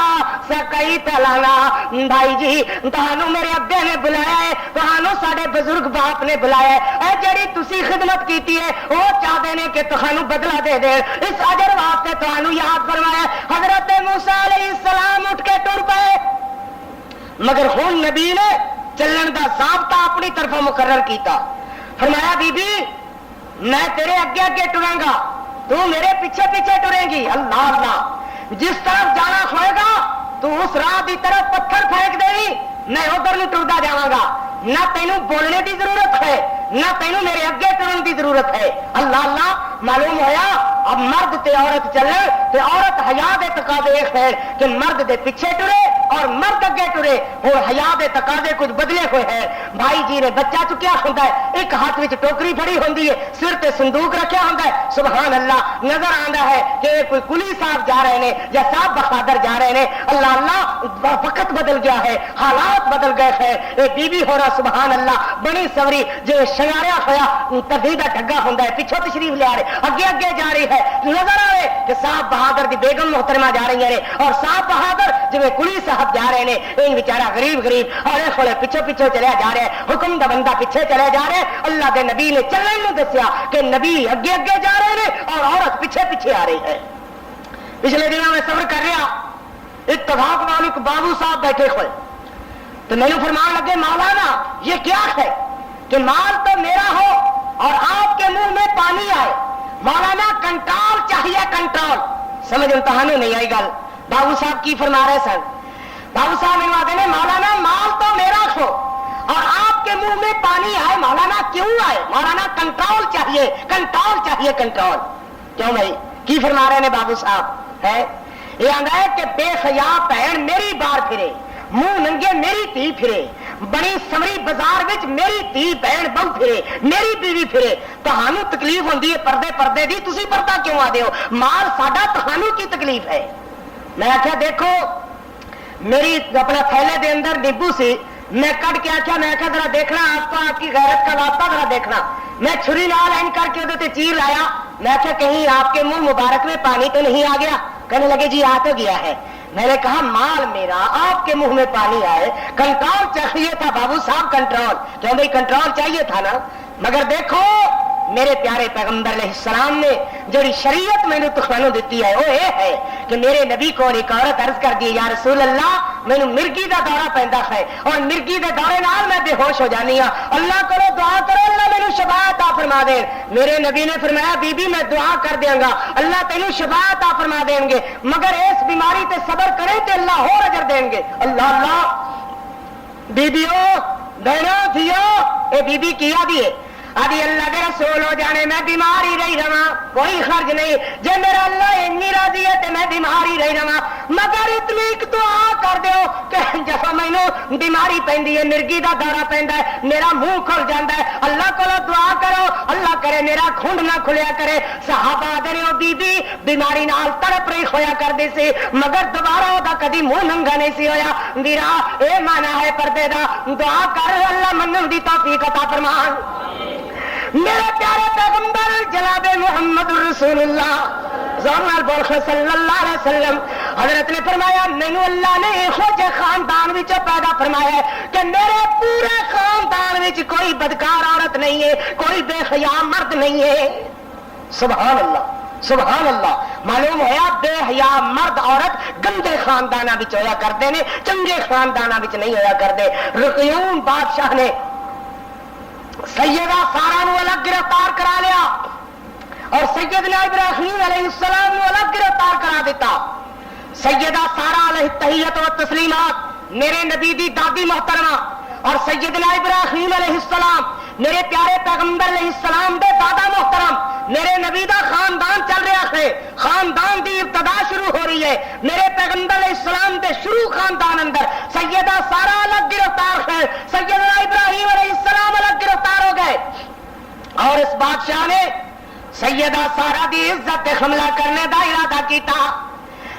سقیت لنا، بھائی جی تہانوں میرے ابے نے بلایا ہے، تہانوں ساڈے بزرگ باپ نے بلایا ہے، اے جڑی تسی خدمت کیتی ہے وہ چاہتے ہیں کہ تہانوں بدلہ دے دے، اس اجر واسطے تہانوں یاد فرمایا۔ حضرت موسیٰ علیہ السلام اٹھ کے ٹر پئے، مگر ہن نبی نے چلن دا ضابطہ اپنی طرف مقرر کیتا، فرمایا بی بی میں تیرے اگے اگے ٹروں گا، تو میرے پیچھے پیچھے ٹرے گی، اللہ اللہ جس طرف جانا ہوئے گا تو اس راہ دی طرف پتھر پھینک دے گی، میں ادھر نہیں ٹرتا جاواں گا، نہ تینوں بولنے دی ضرورت ہے نہ تینوں میرے اگے ٹرن دی ضرورت ہے۔ اللہ اللہ معلوم ہویا اب مرد تے عورت چلے تے عورت حیا دے تقاضے ہے کہ مرد دے پیچھے ٹرے اور مرد اگے ٹرے ہوں حیا دے تقاضے کچھ بدلے ہوئے ہیں. بھائی جی نے بچہ چکیا ہوتا ہے, ایک ہاتھ وچ ٹوکری پھڑی ہوندی ہے, سر تے صندوق رکھیا ہوتا ہے. سبحان اللہ, نظر آندا ہے کہ کوئی کلی صاحب جا رہے ہیں یا صاحب بہادر جا رہے ہیں. اللہ اللہ, وقت بدل گیا ہے, حالات بدل گئے ہیں. یہ بی بی ہو رہا سبحان اللہ بنی سوری جو شنگاریا ہوا تردی کا ڈگا ہوتا ہے, پیچھوں تشریف لیا رہے, اگے اگے جا رہی ہے. نظر آئے کہ صاحب بہادر دی بیگم محترمہ جا رہی ہیں اور صاحب بہادر جی کلی صاحب جا رہے ہیں. یہ بیچارہ غریب غریب اور کھولے پیچھے پیچھے چلیا جا رہا ہے, حکم دا بندہ پیچھے چلے جا رہے. اللہ دے نبی نے چلنے نو دسیا کہ نبی اگے اگے جا رہے ہیں اور عورت پیچھے پیچھے آ رہی ہے. پچھلے دنوں میں سفر کر رہا, اتفاق نال ایک بابو صاحب بیٹھے ہوئے تو میرے فرمان لگے مولانا یہ کیا ہے کہ مال تو میرا ہو اور آپ کے منہ میں پانی آئے. مولانا کنٹرول چاہیے, کنٹرول. سمجھ امتحان نہیں آئی گل. بابو صاحب کی فرما رہے سن, بابو صاحب میرے آتے ہیں مولانا مال تو میرا ہو اور آپ کے منہ میں پانی آئے. مولانا کیوں آئے؟ مولانا کنٹرول چاہیے, کنٹرول چاہیے, کنٹرول. کیوں بھائی کی فرما رہے ہیں بابو صاحب؟ ہے یہ آتا ہے کہ بے حیا بہن میری بار پھرے, منہ ننگے میری تھی پھرے, بڑی سمری بازار وچ میری تھی بہن بہو پھرے, میری بیوی پھرے. تہانوں تکلیف ہوندی ہے پردے پردے دی, تسی پردہ کیوں آ دیو؟ مال ساڈا, تہانوں کی تکلیف ہے؟ میں آخیا دیکھو میری اپنا تھیلے دے اندر نیبو سی, میں کٹ کے آخیا, میں آخیا ذرا دیکھنا آپ کو, آپ کی غیرت کا واسطہ ذرا دیکھنا. میں چھری نال این کر کے ادھر چیر لایا. میں آخیا کہیں آپ کے منہ مبارک میں پانی تو نہیں آ گیا؟ کہنے لگے جی آ تو گیا ہے. میں نے کہا مال میرا, آپ کے منہ میں پانی آئے, کنٹرول چاہیے تھا بابو صاحب, کنٹرول. کیوں بھائی کنٹرول چاہیے تھا نا. مگر دیکھو میرے پیارے پیغمبر علیہ السلام نے جڑی شریعت میں نے تخانو دیتی ہے وہ یہ ہے کہ میرے نبی کو ایک عورت عرض کر دی, یا رسول اللہ مینوں مرگی دا دورہ پیندا ہے اور مرگی دے دورے نال میں بے ہوش ہو جانی ہاں, اللہ کرو دعا کرو اللہ مینوں شفا عطا فرما دے. میرے نبی نے فرمایا بی بی میں دعا کر دیاں گا, اللہ تینوں شفا عطا فرما دیں گے, مگر اس بیماری تے صبر کرے تے اللہ اور اجر دیں گے. اللہ اللہ بیبیو بہنوں تھیو, اے بی بی کیا دیے آدھی اللہ کے رسول ہو جانے میں بیماری رہی رہا, کوئی خرچ نہیں. جے میرا اللہ اتنی راضی ہے تو میں بیماری رہی رہا, مگر اتنی ایک دعا کر دیو کہ جب مینوں بیماری پیندی ہے, مرگی دا دورہ پیندا ہے, میرا منہ کھل جاتا ہے, اللہ کو دعا کرو اللہ کرے میرا کھنڈ نہ کھلیا کرے. صحابہ آدھے او بی بی بیماری نال تڑپ رہی ہویا کردی سی, مگر دوبارہ دا کدی منہ ننگا نہیں سی ہویا. میرا اے مانا ہے پردے دا, دعا کر اللہ منن دی توفیق عطا فرمان. میرے پیارے پیغمبر جناب محمد رسول اللہ صلی اللہ علیہ وسلم حضرت نے فرمایا مینوں اللہ نے ایہو جے خاندان وچ پیدا فرمایا ہے کہ میرے پورے خاندان وچ کوئی بدکار عورت نہیں ہے, کوئی بے حیا مرد نہیں ہے. سبحان اللہ سبحان اللہ. معلوم ہوا بے حیا مرد عورت گندے خانداناں وچ ہویا کردے نے, چنگے خانداناں وچ نہیں ہویا کردے. رقیوم بادشاہ نے سیدہ سارہ نو الگ گرفتار کرا لیا اور سیدنا ابراہیم علیہ السلام نو الگ گرفتار کرا دیتا. سیدہ سارہ علیہ التحیت و تسلیمات میرے نبی دی دادی محترمہ اور سیدنا ابراہیم علیہ السلام میرے پیارے پیغمبر علیہ السلام دے دادا محترم, میرے نبی دا خاندان چل رہا ہے, خاندان دی ابتدا شروع ہو رہی ہے. میرے پیغمبر علیہ السلام دے شروع خاندان اندر سیدہ سارہ الگ گرفتار ہے, سیدنا ابراہیم علیہ السلام الگ گرفتار ہو گئے. اور اس بادشاہ نے سیدہ سارہ دی عزت حملہ کرنے دا ارادہ کیتا.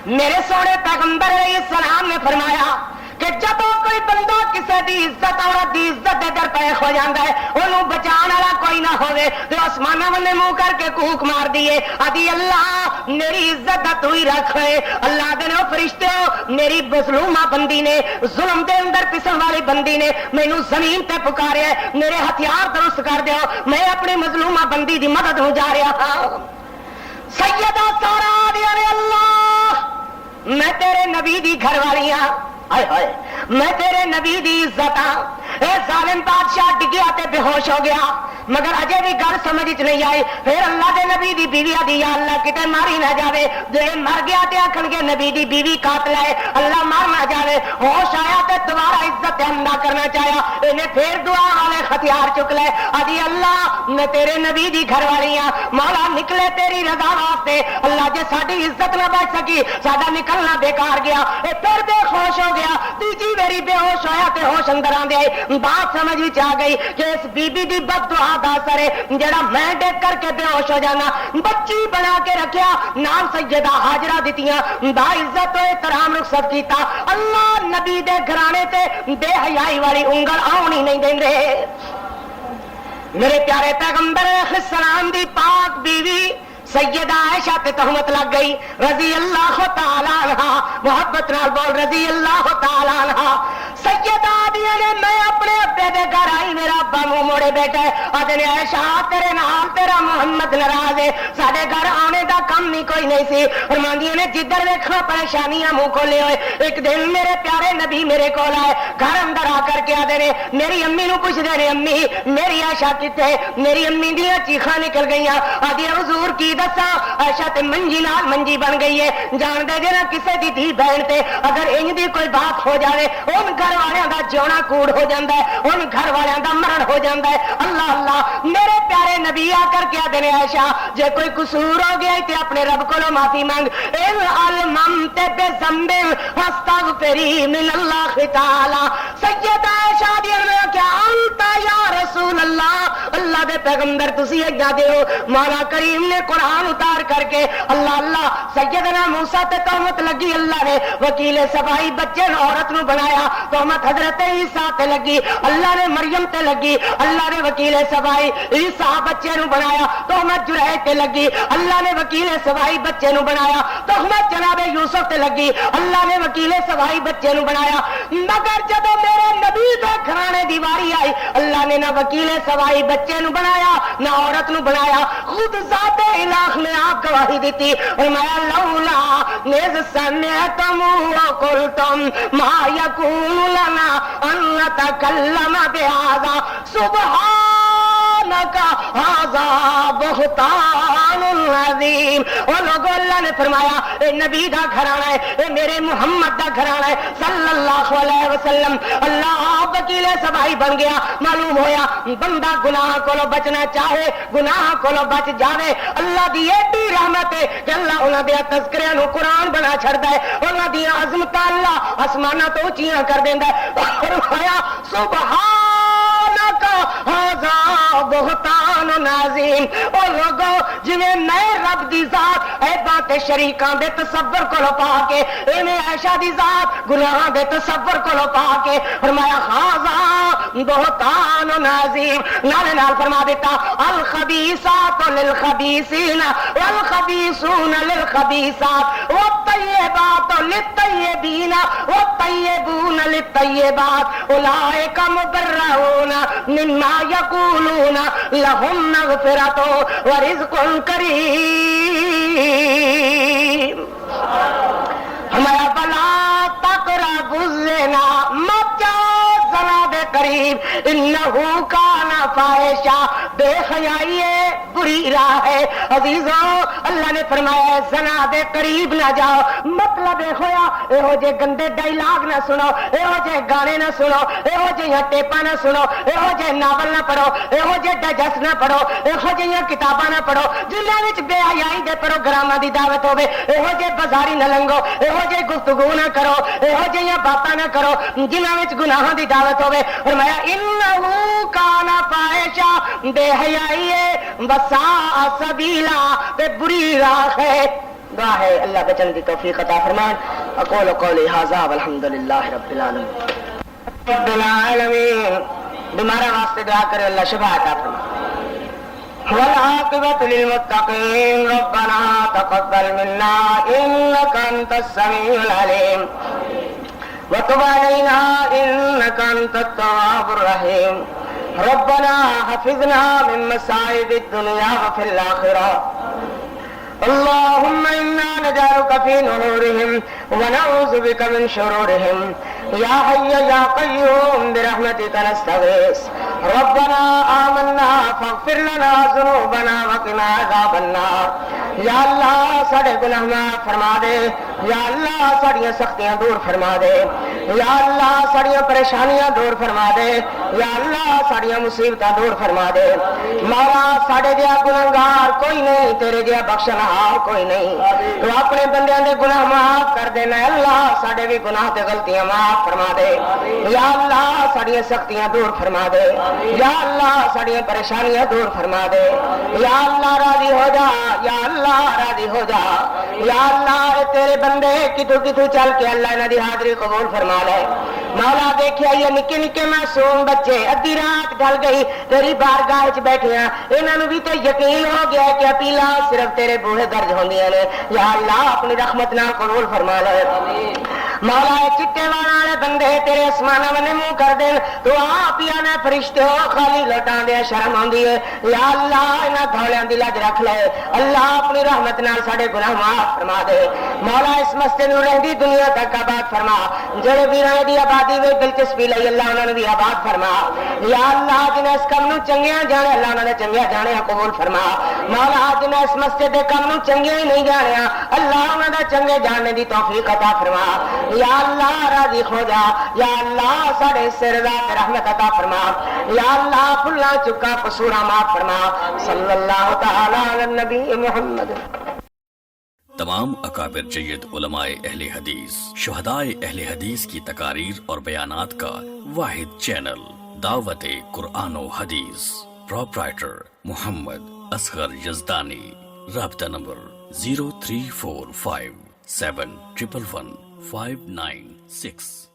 میرے سونے پیغمبر علیہ السلام نے فرمایا کہ جب کوئی بندہ کسی دی عزت عورت دی عزت دے در پیش ہو جاتا ہے, انہوں بچان والا کوئی نہ ہوئے تو آسمانہ والے منہ کر کے کوک مار دیے, آدھی اللہ میری عزت دا تو ہی رکھ. اللہ دے فرشتے ہو, میری مظلومہ بندی نے, ظلم دے اندر پسن والی بندی نے مینوں زمین تے پکارے, میرے ہتھیار درست کر دیو, میں اپنی مظلومہ بندی دی مدد ہوں جا رہا تھا. سیدہ سارہ آدھی اللہ میں تیرے نبی دی گھر والی ہاں, ہائے ہائے میں تیرے نبی دی عزت ہاں. اے ظالم بادشاہ ڈگیا تے بے ہوش ہو گیا. مگر اجے بھی گل سمجھ چ نہیں آئی. پھر اللہ دے نبی دی بیوی آدھی یا اللہ کتے ماری نہ جاوے, جے مر گیا تے آکھن گے نبی دی بیوی قاتل ہے, اللہ مار نہ جاوے. ہوش آیا تے دوبارہ عزت حمدہ کرنا چاہیا, انہیں پھر دعا والے ہتھیار چک لے. آدھی اللہ میں تیرے نبی دی گھر والی ہاں, مولا نکلے تیری رضا واسطے. اللہ جے ساڈی عزت نہ بچ سکی, ساڈا نکلنا بیکار گیا. اے پھر بے ہوش ہو گیا, تیجی میری بے ہوش ہویا تے ہوش اندر آندے آئی. بات سمجھ وچ آ گئی کہ اس بی بی دی بد دعا دا اثر ہے جڑا میں ڈگ کر کے بے ہوش ہو جانا. بچی بنا کے رکھیا, نام سیدہ ہاجرہ دتیاں, با عزت و احترام رخصت کیتا. اللہ نبی دے گھرانے تے بے حیائی والی انگل آونی نہیں دیندے. میرے پیارے پیغمبر علیہ السلام دی پاک بیوی سیدہ عائشہ تے تہمت لگ گئی رضی اللہ تعالی عنہا. محبت نال بول رضی اللہ تعالی عنہا. سیدہ آدیا نے میں اپنے ابے دے گھر آئی, میرا ابا منہ موڑے بیٹھا ہے. آدھے عائشہ تیرے نال تیرا محمد ناراض ہے, ساڈے گھر آنے دا کم نہیں کوئی نہیں سی. فرماندیاں نے جدھر ویکھا پریشانیاں منہ کھولے ہوئے. ایک دن میرے پیارے نبی میرے کول آئے, گھر اندر آ کر کے آدھے نے میری امی نو پوچھ دے نے امی میری عائشہ کتے. میری امی دیاں چیخاں نکل گئیاں. آدھی حضور کی دساں عائشہ تے منجی نال منجی بن گئی ہے. جان دے جے نا کسے دی دھی بہن تے اگر انج دی کوئی بات ہو جاوے ان گھر والیاں دا جونا کوڑ ہو جاندا ہے, ان گھر والیاں دا مرن ہو جاندا ہے. اللہ اللہ میرے پیارے نبی آ کر کے آدھے عائشہ جے کوئی قصور ہو گیا تے اپنے رب کولوں معافی مانگ. ان الممت بذنب فاستغفری من اللہ تعالی. سیدہ عائشہ دی نے کیا انت یا رسول اللہ, اللہ دے پیغمبر تسی اجا دیو. مولا کریم نے قرآن اتار کر کے اللہ اللہ سیدنا موسیٰ تے تہمت لگی, اللہ نے وکیل صفائی بچے عورت نو بنایا. تہمت حضرت عیسیٰ تے لگی, اللہ نے مریم تے لگی. اللہ نے وکیل صفائی عیسیٰ بچے نو بنایا. تہمت جرائد تے لگی, اللہ نے وکیل صفائی بچے نو بنایا. تہمت جناب یوسف تے لگی, اللہ نے وکیل صفائی بچے نو بنایا. مگر جب میرے نبی دے گھرانے دی واری آئی, اللہ نے نہ وکیل صفائی بچے نو بنایا نہ عورت نو بنایا. خود ذات الہ نے آپ گواہی دیتی اور میں لولا نیز سمعتم وقلتم ما یکون لنا ان نتکلم بہذا سبحانک ھذا بہتان عظیم. اور لوگوں اللہ نے فرمایا اے نبی دا گھرانہ ہے, اے میرے محمد دا گھرانہ ہے صلی اللہ علیہ وسلم. اللہ وکیل صفائی بن گیا. معلوم ہویا بندہ گناہ کولو بچنا چاہے گناہ کولو بچ جاوے. اللہ دی ایڈی رحمت ہے کہ اللہ انہاں دے تذکریاں نو قرآن بنا چھڑدا ہے, انہاں دی عظمت اللہ آسماناں تو اونچیاں کر دیندا ہے. فرمایا سبحانک ھذا بہتان عظیم. او لوگوں جویں میں رب دی ذات عیباں تے شریکاں دے تصور کولو پا کے ایویں عائشہ دی ذات گناہاں دے تصور کولو پا کے فرمایا ھذا بہتان عظیم. نال فرما دیتا الخبیثات للخبیثین والخبیثون للخبیثات والطیبات للطیبین والطیبون للطیبات اولئک مبرؤون مما یقولون لهم مغفرۃ ورزق کریم. ہمارا بلا تقربوا الزنا, مت جاؤ زنا دے قریب, انہو کان فاحشہ, بے حیائی ہے بری راہ ہے. عزیزوں اللہ نے فرمایا زنا دے قریب نہ جاؤ. مطلب یہ ہویا یہو جے گندے ڈائلاگ نہ سنو, یہو جے گانے نہ سنو, یہو جے ٹیپاں نہ سنو, یہو جے ناول نہ پڑھو, یہو جے ڈائجسٹ نہ پڑھو, یہو جے کتاباں نہ پڑھو جنہاں وچ بے حیائی دے پروگراماں دی دعوت ہوے. یہو جے بازاری نہ لنگو, یہو جے گفتگو نہ کرو, یہو جے باتاں نہ کرو جنہاں وچ گناہاں دی دعوت ہوے. فرمایا انہو کان فاحشہ, بے حیائی ہے وساء سبیلا, تے بری راہ ہے. دعا ہے اللہ بچن دی توفیق عطا فرمان. اقول قولی ھذا والحمد للہ رب العالمین. رب العالمین بیمارا واسطے دعا کرے اللہ شفا عطا فرمان. والعاقبۃ للمتقین. ربنا تقبل منا انک انت السمیع العلیم وتب علينا إنك أنت التواب الرحيم. ربنا حفظنا من مصائب الدنيا وفي الآخرة. اللهم إنا نجعلك في نحورهم ونعوذ بك من شرورهم. يا حي يا قيوم برحمتك نستغيث. ربنا آمنا فاغفر لنا ذنوبنا وقنا عذاب النار یا اللہ ساڈے گناہ معاف فرما دے یا اللہ ساڈیاں سختیاں دور فرما دے یا اللہ ساڈیاں پریشانیاں دور فرما دے یا اللہ ساڈیاں مصیبتاں دور فرما دے مولا ساڈے جہا گنہگار کوئی نہیں تیرے جہا بخشنہار کوئی نہیں تو اپنے بندیاں دے گناہ معاف کر دینا اللہ ساڈے بھی گناہ تے غلطیاں معاف فرما دے یا اللہ ساڈیاں سختیاں دور فرما دے یا اللہ ساڈیاں پریشانیاں دور فرما دے یا اللہ راضی ہو جا یا اللہ راضی ہو جا یا اللہ اے تیرے بندے کتوں کتوں چل کے اللہ انہاں دی حاضری قبول فرما لے مولا دیکھیا یہ نکے نکے معصوم بچے ادھی رات ڈل گئی تیری بارگاہ وچ بیٹھے ہیں انہاں نوں بھی تے یقین ہو گیا کہ اپیلاں صرف تیرے بوہے درج ہوندیاں نے یا اللہ اپنی رحمت نال قبول فرما لے مولا اے چٹے والے بندے تیرے اسماناں ونے منہ کر دین تو آپ ہی آنے فرشتے ہو خالی لوٹان دے شرم آندی ہے یا اللہ انہاں دھولیاں دی لاج رکھ لے اللہ اپنی رحمت نال ساڈے گناہ معاف فرما دے مولا اس مسجد نوں رہندی دنیا تک آباد فرما جڑے ویراں دی آبادی وچ دلچسپی لئی اللہ انہاں نوں بھی آباد فرما یا اللہ جنہیں اس کم نوں چنگیاں جانے اللہ انہاں نے چنگیاں جانے قبول فرما مولا جنہیں اس مسجد دے کم نوں چنگیاں ہی نہیں جانیا اللہ انہاں دا چنگے جاننے دی توفیق عطا فرما یا اللہ راضی ہو جا یا اللہ ساڈے سر ذات رحمت عطا فرما یا اللہ بھلا چکا قصوراں معاف فرما صلی اللہ تعالی علی النبی محمد تمام اکابر جید علماء اہل حدیث شہدائے اہل حدیث کی تقاریر اور بیانات کا واحد چینل دعوت قرآن و حدیث پروپرائٹر محمد اصغر یزدانی رابطہ نمبر 03457111596